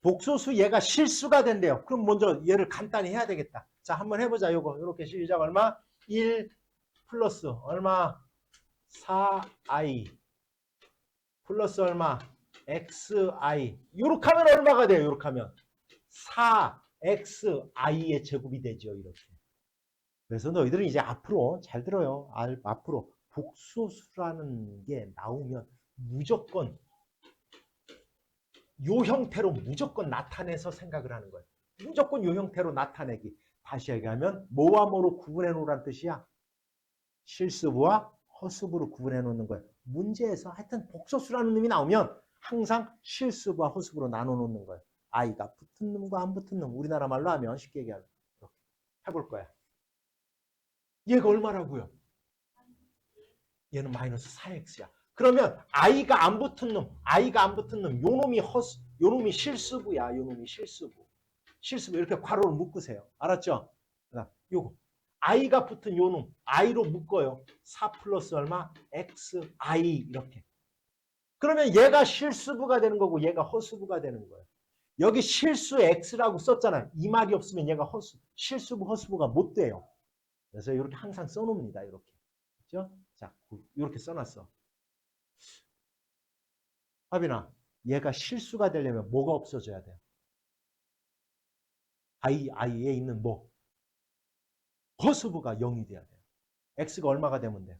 복소수 얘가 실수가 된대요. 그럼 먼저 얘를 간단히 해야 되겠다. 자, 한번 해보자. 요거 이렇게 시작. 얼마? 1 플러스 얼마? 4i 플러스 얼마? xi. 요렇게 하면 얼마가 돼요? 요렇게 하면 4xi의 제곱이 되죠. 이렇게. 그래서 너희들은 이제 앞으로 잘 들어요. 앞으로 복소수라는 게 나오면 무조건 요 형태로 무조건 나타내서 생각을 하는 거예요. 무조건 요 형태로 나타내기. 다시 얘기하면 뭐와 뭐로 구분해 놓으란 뜻이야? 실수부와 허수부로 구분해 놓는 거예요. 문제에서 하여튼 복소수라는 놈이 나오면 항상 실수부와 허수부로 나눠 놓는 거예요. i가 붙은 놈과 안 붙은 놈. 우리나라 말로 하면 쉽게 얘기하면 이렇게 해볼 거야. 얘가 얼마라고요? 얘는 마이너스 4x야. 그러면 i가 안 붙은 놈, 요 놈이 실수부야. 요 놈이 실수부. 실수부 이렇게 괄호를 묶으세요. 알았죠? 그다음 요거 i가 붙은 요 놈, i로 묶어요. 4 플러스 얼마? xi 이렇게. 그러면 얘가 실수부가 되는 거고 얘가 허수부가 되는 거예요. 여기 실수 x라고 썼잖아요. 이 말이 없으면 얘가 실수부, 허수부가 못 돼요. 그래서 이렇게 항상 써놓습니다. 이렇게. 그렇죠? 자, 이렇게 써놨어. 하빈아, 얘가 실수가 되려면 뭐가 없어져야 돼요? i에 있는 뭐? 허수부가 0이 돼야 돼요. x가 얼마가 되면 돼요?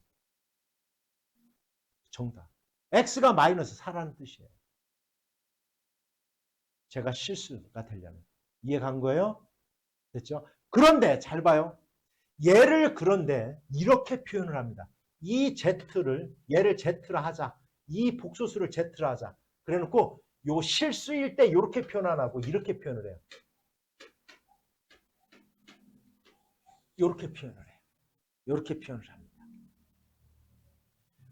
정답. x가 마이너스 4라는 뜻이에요. 제가 실수가 되려면. 이해 간 거예요? 됐죠? 그런데 잘 봐요. 얘를 그런데 이렇게 표현을 합니다. 이 z를 얘를 z라 하자. 이 복소수를 z라 하자. 그래놓고 요 실수일 때 이렇게 표현 안 하고 이렇게 표현을 해요. 이렇게 표현을 해요. 이렇게 표현을 합니다.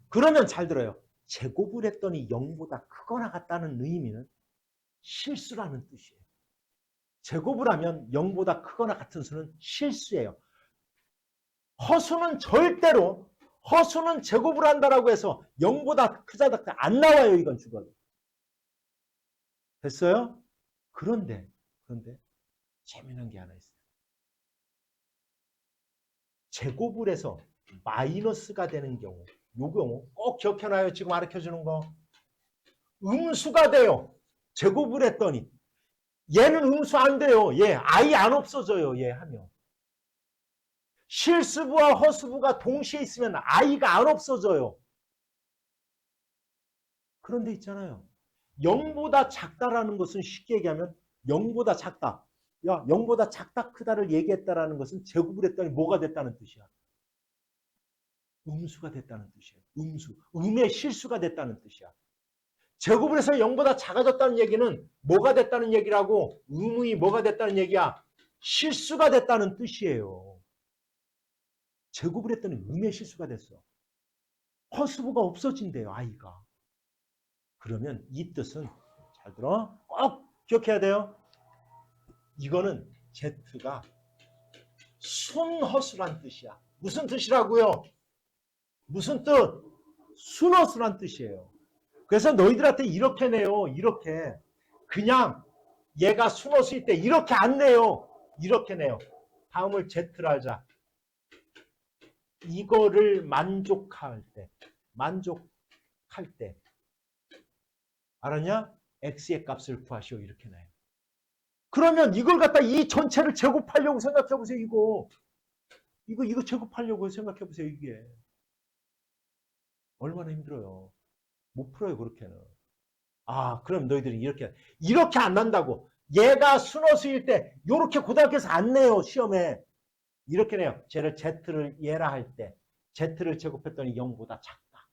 그러면 잘 들어요. 제곱을 했더니 0보다 크거나 같다는 의미는 실수라는 뜻이에요. 제곱을 하면 0보다 크거나 같은 수는 실수예요. 허수는 절대로 허수는 제곱을 한다라고 해서 0보다 크다 작다 안 나와요. 이건 죽어도. 됐어요? 그런데 재미난 게 하나 있어요. 제곱을 해서 마이너스가 되는 경우, 요 경우 꼭 기억해놔요. 지금 가르쳐주는 거. 음수가 돼요. 제곱을 했더니 얘는 음수 안 돼요. 얘 아예 안 없어져요. 얘 하면. 실수부와 허수부가 동시에 있으면 i가 안 없어져요. 그런데 있잖아요. 0보다 작다라는 것은 쉽게 얘기하면 0보다 작다. 야, 0보다 작다 크다를 얘기했다라는 것은 제곱을 했더니 뭐가 됐다는 뜻이야. 음수가 됐다는 뜻이에요. 음수. 음의 실수가 됐다는 뜻이야. 제곱을 해서 0보다 작아졌다는 얘기는 뭐가 됐다는 얘기라고 음의 뭐가 됐다는 얘기야. 실수가 됐다는 뜻이에요. 제곱을 했더니 음의 실수가 됐어. 허수부가 없어진대요. 아이가. 그러면 이 뜻은 잘 들어. 꼭 기억해야 돼요. 이거는 Z가 순허수란 뜻이야. 무슨 뜻이라고요? 무슨 뜻? 순허수란 뜻이에요. 그래서 너희들한테 이렇게 내요. 이렇게. 그냥 얘가 순허수일 때 이렇게 안 내요. 이렇게 내요. 다음을 Z를 하자. 이거를 만족할 때 알았냐? x의 값을 구하시오. 이렇게 나요. 그러면 이걸 갖다 이 전체를 제곱하려고 생각해보세요. 이거 제곱하려고 생각해보세요. 이게 얼마나 힘들어요. 못 풀어요. 그렇게는. 그럼 너희들이 이렇게 안 난다고. 얘가 순허수일 때 이렇게 고등학교에서 안 내요. 시험에. 이렇게 내요. 쟤를 Z를 얘라 할 때 Z를 제곱했더니 0보다 작다.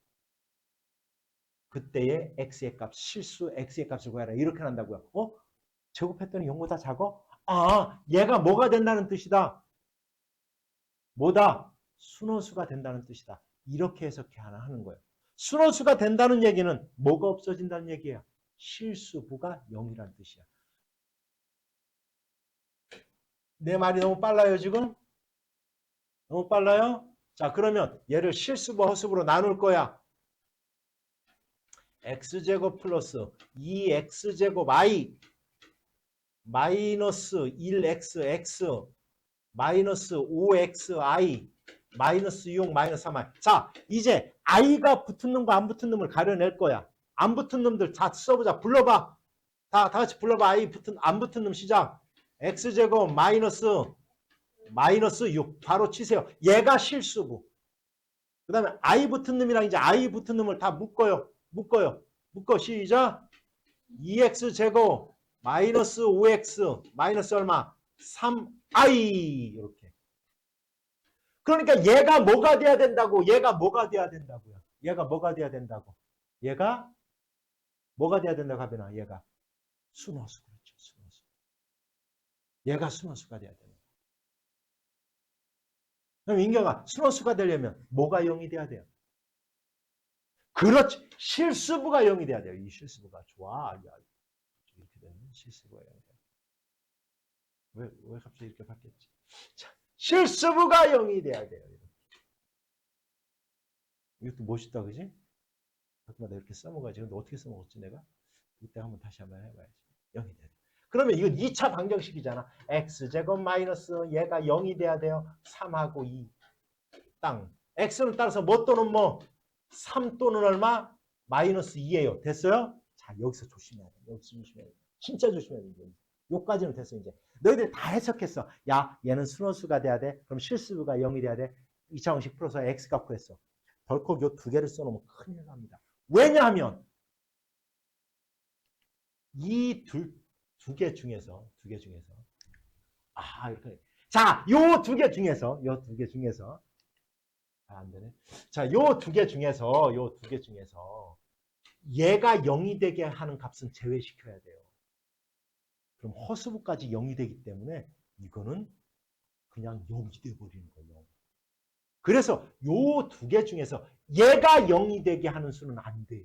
그때의 x의 값, 실수 x의 값을 구해라. 이렇게 한다고요. 제곱했더니 0보다 작아? 얘가 뭐가 된다는 뜻이다. 뭐다? 순허수가 된다는 뜻이다. 이렇게 해석해 하는 거예요. 순허수가 된다는 얘기는 뭐가 없어진다는 얘기예요. 실수부가 0이라는 뜻이야. 내 말이 너무 빨라요, 지금? 너무 빨라요? 자, 그러면 얘를 실수부, 허수부로 나눌 거야. x제곱 플러스 2x제곱 i 마이너스 1x x 마이너스 5xi 마이너스 6 마이너스 3i. 자, 이제 i가 붙은 놈과 안 붙은 놈을 가려낼 거야. 안 붙은 놈들 다 써보자. 불러봐. 다 같이 불러봐. 안 붙은 놈 시작. x제곱 마이너스 6 바로 치세요. 얘가 실수부. 그 다음에 i 붙은 놈이랑 이제 i 붙은 놈을 다 묶어요. 묶어. 시작. 2x제곱 마이너스 5x 마이너스 얼마? 3i 이렇게. 그러니까 얘가 뭐가 돼야 된다고? 얘가 뭐가 돼야 된다고 하빈아? 얘가 순허수. 그렇죠. 순허수. 얘가 순허수가 돼야 된다. 그럼 인경아, 순허수가 되려면 뭐가 0이 돼야 돼요? 그렇지. 실수부가 0이 돼야 돼요. 이 실수부가. 좋아. 이렇게 되면 실수부가 0이 돼요. 왜 갑자기 이렇게 바뀌었지? 자, 실수부가 0이 돼야 돼요. 이것도 멋있다, 그지? 가끔마다 이렇게 써먹어야지. 근데 어떻게 써먹었지, 내가? 이때 다시 한번 해봐야지. 0이 돼야 돼. 그러면 이건 2차 방정식이잖아. x제곱 마이너스 얘가 0이 돼야 돼요. 3하고 2. 땅. x는 따라서 뭐 또는 뭐? 3 또는 얼마? 마이너스 2예요. 됐어요? 자, 여기서 조심해야 돼. 진짜 조심해야 돼. 요까지는 됐어, 이제. 너희들 다 해석했어. 야, 얘는 순허수가 돼야 돼. 그럼 실수가 0이 돼야 돼. 2차 방식 풀어서 x가 구했어. 덜컥 요 두 개를 써놓으면 큰일 납니다. 왜냐하면 이 두 개 중에서 이렇게. 자, 요 두 개 중에서 안 되네. 자, 요 두 개 중에서 얘가 0이 되게 하는 값은 제외시켜야 돼요. 그럼 허수부까지 0이 되기 때문에 이거는 그냥 0이 돼버리는 거예요. 그래서 요 두 개 중에서 얘가 0이 되게 하는 수는 안 돼요.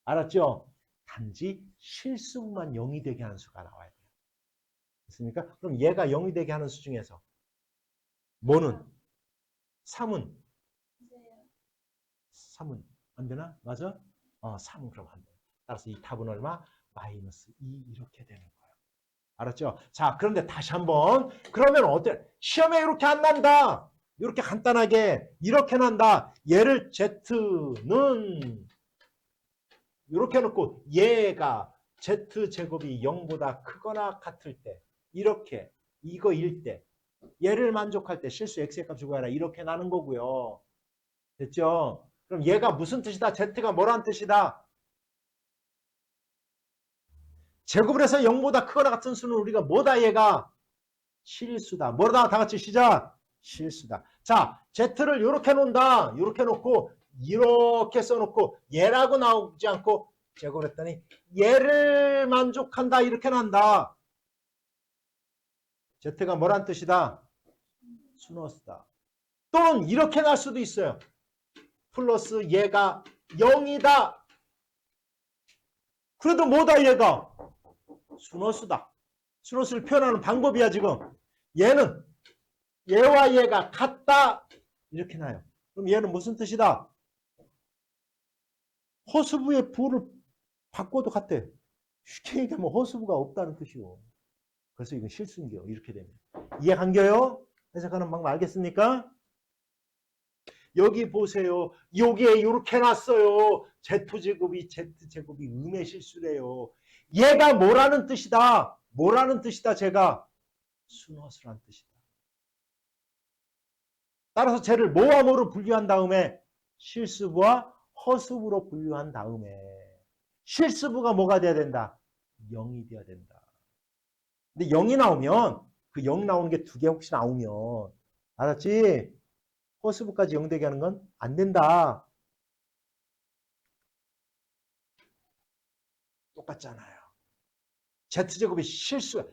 알았죠? 단지 실수만 0이 되게 하는 수가 나와야 돼요. 됐습니까? 그럼 얘가 0이 되게 하는 수 중에서 뭐는 3은? 3은 안 되나? 맞아? 3은 그럼 안 돼. 따라서 이 답은 얼마? 마이너스 2 이렇게 되는 거예요. 알았죠? 자, 그런데 다시 한번 그러면 어때? 시험에 이렇게 안 난다. 이렇게 간단하게 이렇게 난다. 얘를 Z는 이렇게 놓고 얘가 Z제곱이 0보다 크거나 같을 때 이렇게 이거일 때 얘를 만족할 때 실수 x의 값을 구하라 이렇게 나는 거고요. 됐죠? 그럼 얘가 무슨 뜻이다? Z가 뭐라는 뜻이다? 제곱을 해서 0보다 크거나 같은 수는 우리가 뭐다 얘가? 실수다. 뭐다? 다 같이 시작. 실수다. 자, Z를 이렇게 놓는다. 이렇게 놓고 이렇게 써놓고 얘라고 나오지 않고 제곱을 했더니 얘를 만족한다. 이렇게 난다. Z가 뭐란 뜻이다? 수너스다. 또는 이렇게 날 수도 있어요. 플러스 얘가 0이다. 그래도 뭐다 얘가? 수너스다. 수너스를 표현하는 방법이야 지금. 얘는 얘와 얘가 같다. 이렇게 나요. 그럼 얘는 무슨 뜻이다? 허수부의 부를 바꿔도 같아. 쉽게 얘기하면 허수부가 없다는 뜻이요. 그래서 이건 실수인겨. 이렇게 되면. 이해 간겨요? 해석하는 방법 알겠습니까? 여기 보세요. 여기에 이렇게 놨어요. Z제곱이 음의 실수래요. 얘가 뭐라는 뜻이다? 뭐라는 뜻이다? 제가 순허수란 뜻이다. 따라서 쟤를 뭐와 뭐로 분류한 다음에 실수부와 허수부로 분류한 다음에 실수부가 뭐가 돼야 된다? 0이 돼야 된다. 근데 0이 나오면 그 0 나오는 게 두 개 혹시 나오면 알았지? 허수부까지 0 되게 하는 건 안 된다. 똑같잖아요. Z제곱이 실수.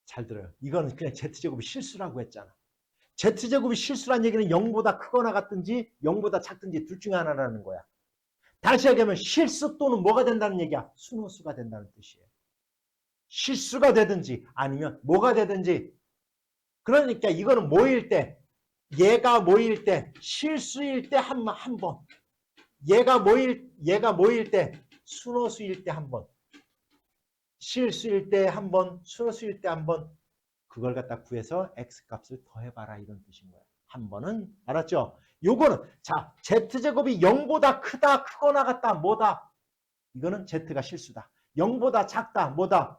잘 들어요. 이거는 그냥 Z제곱이 실수라고 했잖아. Z제곱이 실수란 얘기는 0보다 크거나 같든지 0보다 작든지 둘 중에 하나라는 거야. 다시 얘기하면 실수 또는 뭐가 된다는 얘기야? 순호수가 된다는 뜻이에요. 실수가 되든지 아니면 뭐가 되든지. 그러니까 이거는 뭐일 때? 얘가 뭐일 때? 실수일 때 한 번. 얘가 뭐일 때? 순호수일 때 한 번. 실수일 때 한 번, 순호수일 때 한 번. 그걸 갖다 구해서 x값을 더해봐라 이런 뜻인 거야. 한 번은 알았죠? 요거는 자 z제곱이 0보다 크다 크거나 같다 뭐다? 이거는 z가 실수다. 0보다 작다 뭐다?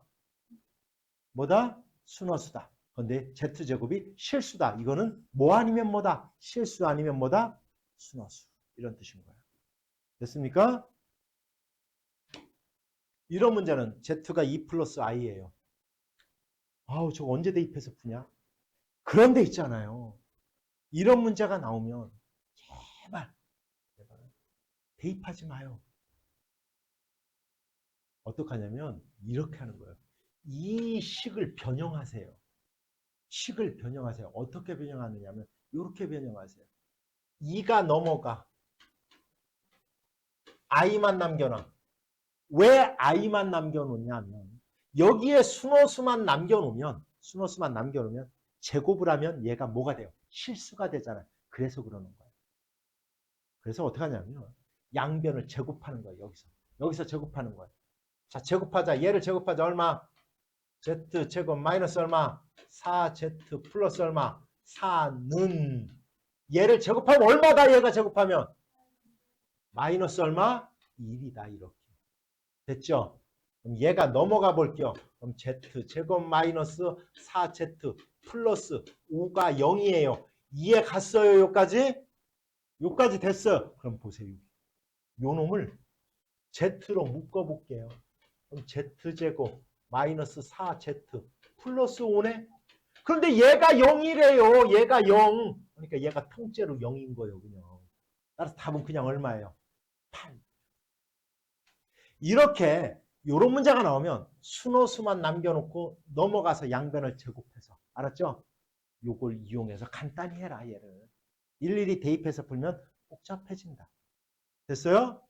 순허수다. 그런데 z제곱이 실수다. 이거는 뭐 아니면 뭐다? 실수 아니면 뭐다? 순허수. 이런 뜻인 거야. 됐습니까? 이런 문제는 z가 2 플러스 i예요. 아우 저거 언제 대입해서 푸냐? 그런 데 있잖아요. 이런 문제가 나오면 제발 대입하지 마요. 어떡하냐면 이렇게 하는 거예요. 이 식을 변형하세요. 식을 변형하세요. 어떻게 변형하느냐면 이렇게 변형하세요. 2가 넘어가. i만 남겨놔. 왜 i만 남겨놓냐면 여기에 순호수만 남겨놓으면 제곱을 하면 얘가 뭐가 돼요? 실수가 되잖아요. 그래서 그러는 거예요. 그래서 어떻게 하냐면 양변을 제곱하는 거예요. 여기서 제곱하는 거예요. 자, 제곱하자. 얘를 제곱하자. 얼마? z제곱 마이너스 얼마? 4z 플러스 얼마? 4는 얘를 제곱하면 얼마다? 얘가 제곱하면 마이너스 얼마? 1이다. 이렇게. 됐죠? 그럼 얘가 넘어가 볼게요. 그럼 z제곱 마이너스 4z 플러스 5가 0이에요. 이해 갔어요? 여기까지? 여기까지 됐어요. 그럼 보세요. 요 놈을 z로 묶어볼게요. 그럼 z제곱 마이너스 4z 플러스 5네? 그런데 얘가 0이래요. 얘가 0. 그러니까 얘가 통째로 0인 거예요. 그냥. 따라서 답은 그냥 얼마예요? 8. 이렇게 이런 문제가 나오면 순호수만 남겨놓고 넘어가서 양변을 제곱해서 알았죠? 요걸 이용해서 간단히 해라 얘를. 일일이 대입해서 풀면 복잡해진다. 됐어요?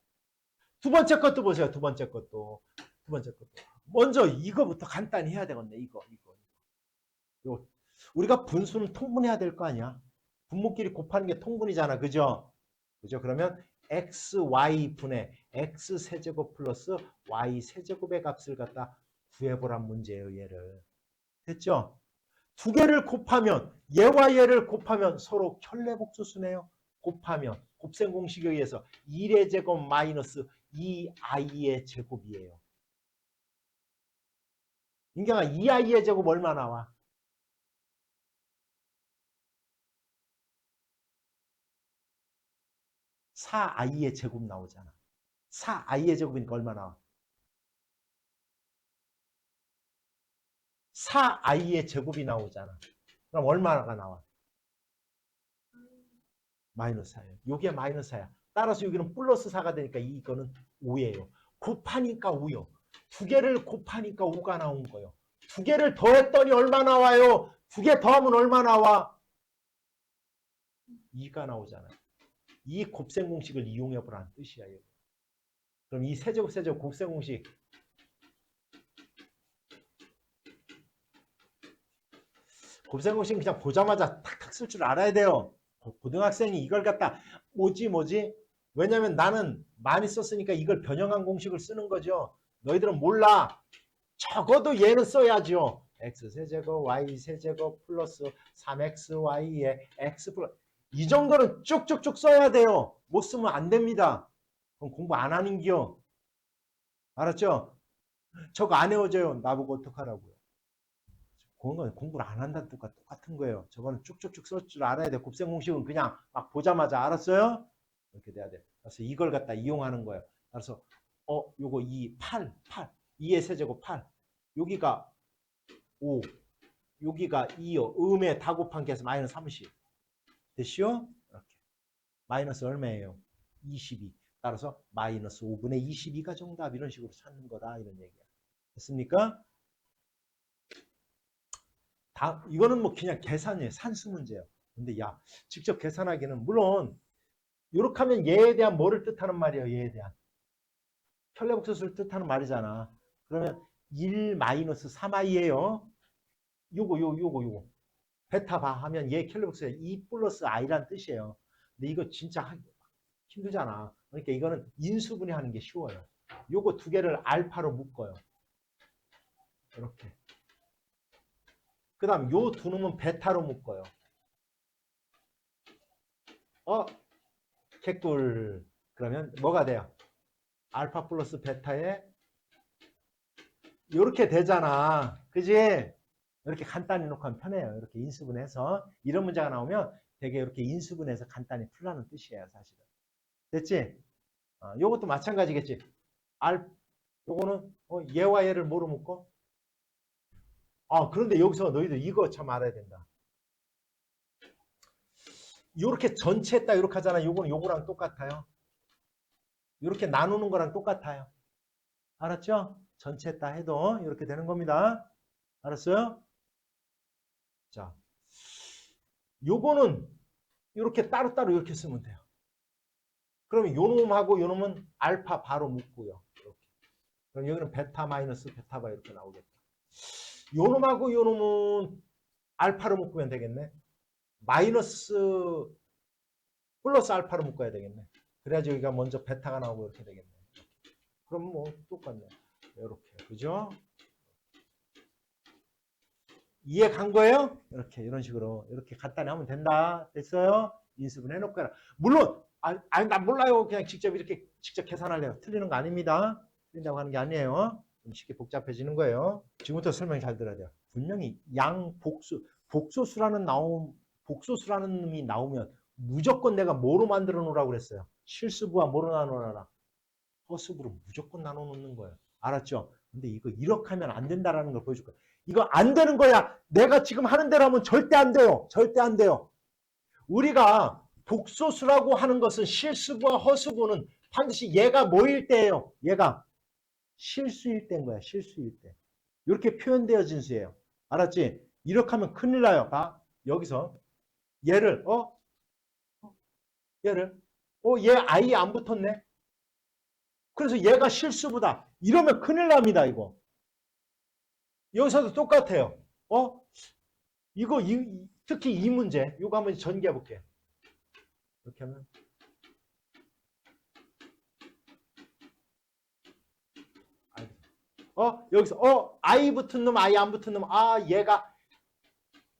두 번째 것도 보세요. 두 번째 것도. 먼저 이거부터 간단히 해야 되겠네. 이거. 요 우리가 분수는 통분해야 될 거 아니야. 분모끼리 곱하는 게 통분이잖아. 그죠? 그죠? 그러면 xy 분의 x 세제곱 플러스 y 세제곱의 값을 갖다 구해보란 문제예요. 얘를. 됐죠? 두 개를 곱하면 얘와 얘를 곱하면 서로 켤레복소수네요. 곱하면 곱셈 공식에 의해서 1의 제곱 마이너스 2i의 제곱이에요. 인경아 2i의 제곱 얼마 나와? 4i의 제곱 나오잖아. 4i의 제곱이니까 얼마 나와? 4i의 제곱이 나오잖아. 그럼 얼마가 나와? 마이너스 4예요. 이게 마이너스 4야. 따라서 여기는 플러스 4가 되니까 이거는 5예요. 곱하니까 5요. 두 개를 곱하니까 5가 나온 거예요. 두 개를 더했더니 얼마 나와요? 두 개 더하면 얼마 나와? 2가 나오잖아요. 이 곱셈 공식을 이용해 보라는 뜻이야. 여기. 그럼 이 세제곱 곱셈 공식 곱셈 공식 그냥 보자마자 탁탁 쓸 줄 알아야 돼요. 고등학생이 이걸 갖다 뭐지? 왜냐면 나는 많이 썼으니까 이걸 변형한 공식을 쓰는 거죠. 너희들은 몰라. 적어도 얘는 써야죠. x세제곱 y세제곱 플러스 3xy에 x 플러스 이 정도는 쭉쭉쭉 써야 돼요. 못 쓰면 안 됩니다. 그럼 공부 안 하는 기요. 알았죠? 저거 안 외워져요. 나보고 어떡하라고요. 그건 공부를 안 한다는 뜻과 똑같은 거예요. 저거는 쭉쭉쭉 쓸 줄 알아야 돼. 곱셈 공식은 그냥 막 보자마자 알았어요? 이렇게 돼야 돼. 그래서 이걸 갖다 이용하는 거예요. 그래서 요거 8, 2의 세제곱 8. 여기가 5, 여기가 2요. 음에 다 곱한 게 해서 마이너스 30. 됐죠? 이렇게. 마이너스 얼마예요? 22. 따라서 마이너스 5분의 22가 정답 이런 식으로 찾는 거다 이런 얘기야. 됐습니까? 이거는 뭐 그냥 계산이에요. 산수 문제예요. 근데 야 직접 계산하기는 물론 이렇게 하면 얘에 대한 뭐를 뜻하는 말이에요. 얘에 대한 켤레복소수를 뜻하는 말이잖아. 그러면 1 마이너스 3i예요. 요거 베타 하면 얘 켤레복소수가 2 플러스 i란 뜻이에요. 근데 이거 진짜 하기 힘들잖아. 그러니까 이거는 인수분해 하는 게 쉬워요. 요거 두 개를 알파로 묶어요. 이렇게. 그 다음 요 두 놈은 베타로 묶어요. 개꿀. 그러면 뭐가 돼요? 알파 플러스 베타에 이렇게 되잖아. 그지? 이렇게 간단히 놓고 하면 편해요. 이렇게 인수분해서 이런 문제가 나오면 되게 이렇게 인수분해서 간단히 풀라는 뜻이에요. 사실은. 됐지? 요것도 마찬가지겠지. 요거는 얘와 얘를 뭐로 묶어? 그런데 여기서 너희들 이거 참 알아야 된다. 이렇게 전체 딱 이렇게 하잖아. 요거는 요거랑 똑같아요. 이렇게 나누는 거랑 똑같아요. 알았죠? 전체 딱 해도 이렇게 되는 겁니다. 알았어요? 자, 요거는 이렇게 따로따로 이렇게 쓰면 돼요. 그러면 요 놈하고 요 놈은 알파 바로 묶고요. 이렇게. 그럼 여기는 베타 마이너스 베타바 이렇게 나오겠다. 요 놈하고 요 놈은 알파로 묶으면 되겠네. 마이너스 플러스 알파로 묶어야 되겠네. 그래야지 여기가 먼저 베타가 나오고 이렇게 되겠네. 그럼 뭐 똑같네. 이렇게. 그죠? 이해 간 거예요? 이렇게 이런 식으로 이렇게 간단히 하면 된다. 됐어요? 인수분 해놓고 해라. 물론 난 몰라요. 그냥 직접 이렇게 직접 계산할래요. 틀리는 거 아닙니다. 틀린다고 하는 게 아니에요. 좀 쉽게 복잡해지는 거예요. 지금부터 설명 잘 들어야 돼요. 분명히 복소수라는 놈이 나오면 무조건 내가 뭐로 만들어 놓으라고 그랬어요. 실수부와 뭐로 나눠놔라. 허수부로 무조건 나눠 놓는 거예요. 알았죠? 근데 이거 이렇게 하면 안 된다라는 걸 보여줄 거예요. 이거 안 되는 거야. 내가 지금 하는 대로 하면 절대 안 돼요. 절대 안 돼요. 우리가 복소수라고 하는 것은 실수부와 허수부는 반드시 얘가 뭐일 때예요. 얘가 실수일 때인 거야. 실수일 때. 이렇게 표현되어진 수예요. 알았지? 이렇게 하면 큰일 나요. 봐. 여기서 얘를 얘 아이 안 붙었네. 그래서 얘가 실수부다. 이러면 큰일 납니다. 이거. 여기서도 똑같아요. 이거 특히 이 문제 이거 한번 전개해 볼게. 이렇게 하면 여기서 I 붙은 놈 I 안 붙은 놈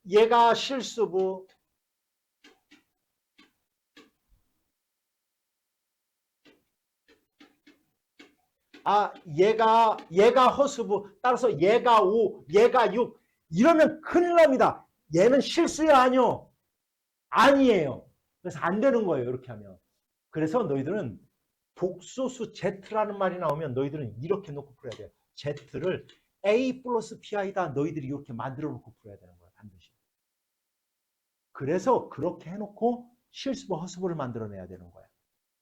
얘가 실수부 얘가 허수부 따라서 얘가 5 얘가 6 이러면 큰일 납니다. 얘는 실수야 아니요? 아니에요. 그래서 안 되는 거예요. 이렇게 하면. 그래서 너희들은 복소수 Z라는 말이 나오면 너희들은 이렇게 놓고 풀어야 돼요. Z를 A 플러스 PI다. 너희들이 이렇게 만들어 놓고 풀어야 되는 거예요. 반드시. 그래서 그렇게 해놓고 실수부 허수부를 만들어내야 되는 거예요.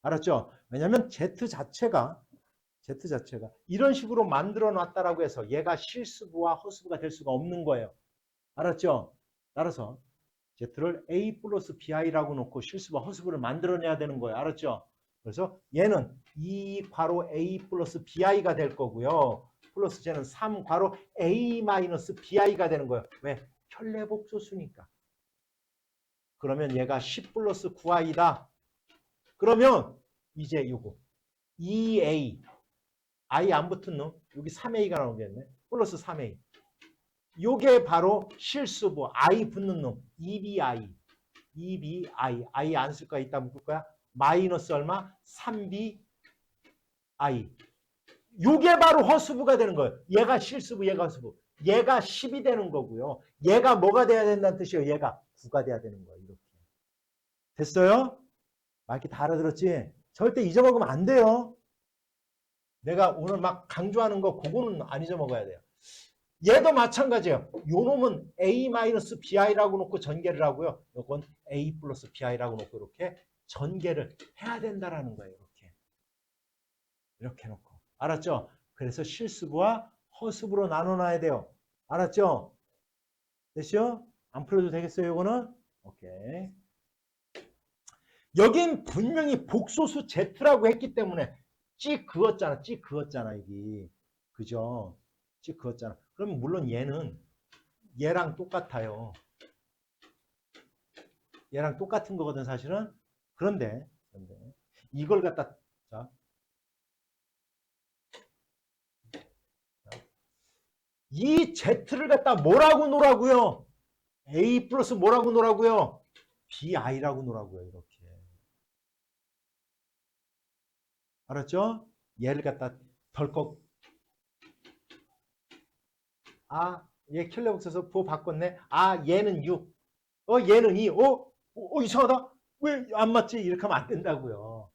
알았죠? 왜냐하면 Z 자체가 이런 식으로 만들어 놨다라고 해서 얘가 실수부와 허수부가 될 수가 없는 거예요. 알았죠? 따라서 Z를 A 플러스 BI라고 놓고 실수부와 허수부를 만들어내야 되는 거예요. 알았죠? 그래서 얘는 2 괄호 A 플러스 BI가 될 거고요. 플러스 쟤는 3 괄호 A 마이너스 BI가 되는 거예요. 왜? 현례복소수니까. 그러면 얘가 10 플러스 9i다. 그러면 이제 요거 2a i 안 붙은 놈 여기 3a가 나오겠네. 플러스 3a. 요게 바로 실수부 i 붙는 놈 2bi i 안 쓸 거야. 이따 묶을 거야. 마이너스 얼마? 3bi. 요게 바로 허수부가 되는 거예요. 얘가 실수부 얘가 허수부. 얘가 10이 되는 거고요. 얘가 뭐가 돼야 된다는 뜻이에요. 얘가 9가 돼야 되는 거예요. 이렇게. 됐어요? 막 이렇게 다 알아들었지? 절대 잊어먹으면 안 돼요. 내가 오늘 막 강조하는 거 그거는 안 잊어먹어야 돼요. 얘도 마찬가지예요. 요 놈은 A-BI라고 놓고 전개를 하고요. 요건 A 플러스 BI라고 놓고 이렇게 전개를 해야 된다라는 거예요. 이렇게 놓고. 알았죠? 그래서 실수부와 허수부로 나눠놔야 돼요. 알았죠? 됐죠? 안 풀어도 되겠어요? 요거는? 오케이. 여긴 분명히 복소수 Z라고 했기 때문에 찍 그었잖아. 이게. 그죠? 찍 그었잖아. 그럼 물론 얘는 얘랑 똑같아요. 얘랑 똑같은 거거든 사실은. 그런데 이걸 갖다 이 Z를 갖다 뭐라고 놓으라고요? A 플러스 뭐라고 놓으라고요? BI라고 놓으라고요. 이렇게. 알았죠? 얘를 갖다 덜컥 얘 킬러복서서 부호 바꿨네. 얘는 6. 얘는 2. 이상하다. 왜 안 맞지? 이렇게 하면 안 된다고요.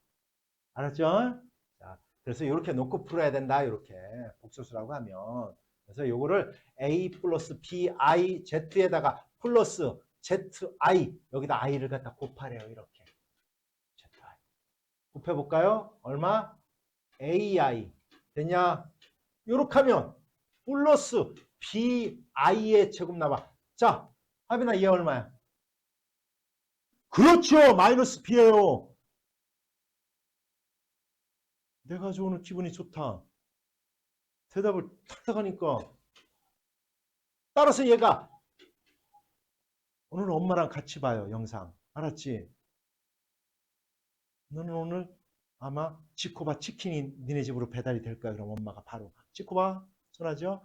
알았죠? 자, 그래서 이렇게 놓고 풀어야 된다. 이렇게 복소수라고 하면. 그래서 요거를 A 플러스 BI Z에다가 플러스 ZI 여기다 I를 갖다 곱하래요. 이렇게. ZI. 곱해볼까요? 얼마? AI. 됐냐? 요렇게 하면 플러스 BI의 제곱 나와. 자, 하빈아 얘 얼마야? 그렇죠. 마이너스 B예요. 내가 아주 오늘 기분이 좋다. 대답을 탁탁 하니까. 따라서 얘가 오늘 엄마랑 같이 봐요. 영상. 알았지? 너는 오늘 아마 지코바 치킨이 니네 집으로 배달이 될 거야. 그럼 엄마가 바로 지코바 전화죠.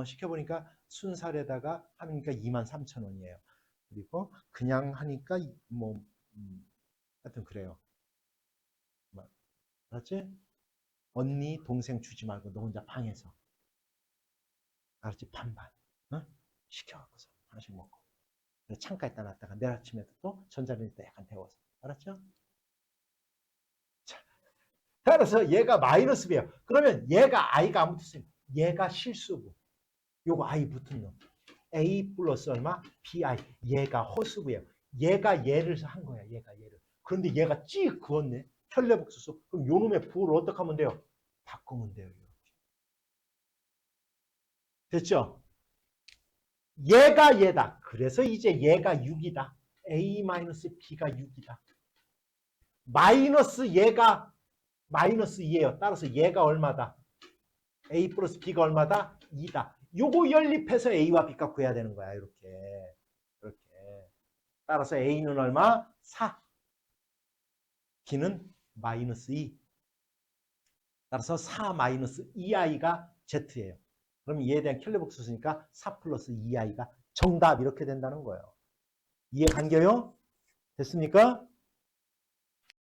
시켜보니까 순살에다가 하니까 23,000원이에요. 그리고 그냥 하니까 뭐 하여튼 그래요. 알았지? 언니 동생 주지 말고 너 혼자 방에서. 알았지? 반반. 시켜갖고서 하나씩 먹고. 창가에다 놨다가 내일 아침에도 또 전자레인지에다 약간 데워서. 알았죠? 자, 따라서 얘가 마이너스 B예요. 그러면 얘가 I가 안 붙었어요. 얘가 실수부. 요거 I 붙은 놈. A 플러스 얼마? BI. 얘가 허수부예요. 얘가 얘를 한 거야. 얘가 얘를. 그런데 얘가 찌 그었네. 현례복수수. 그럼 요 놈의 부호를 어떻게 하면 돼요? 바꾸면 돼요. 이렇게. 됐죠? 얘가 얘다. 그래서 이제 얘가 6이다. A-B가 6이다. 마이너스 얘가 마이너스 2예요. 따라서 얘가 얼마다? A 플러스 B가 얼마다? 2다. 요거 연립해서 A와 B가 구해야 되는 거야. 이렇게. 따라서 A는 얼마? 4. B는 마이너스 2. 따라서 4 마이너스 2i가 Z예요. 그럼 이에 대한 킬러복수 쓰니까 4 플러스 2i가 정답 이렇게 된다는 거예요. 이해 간겨요? 됐습니까?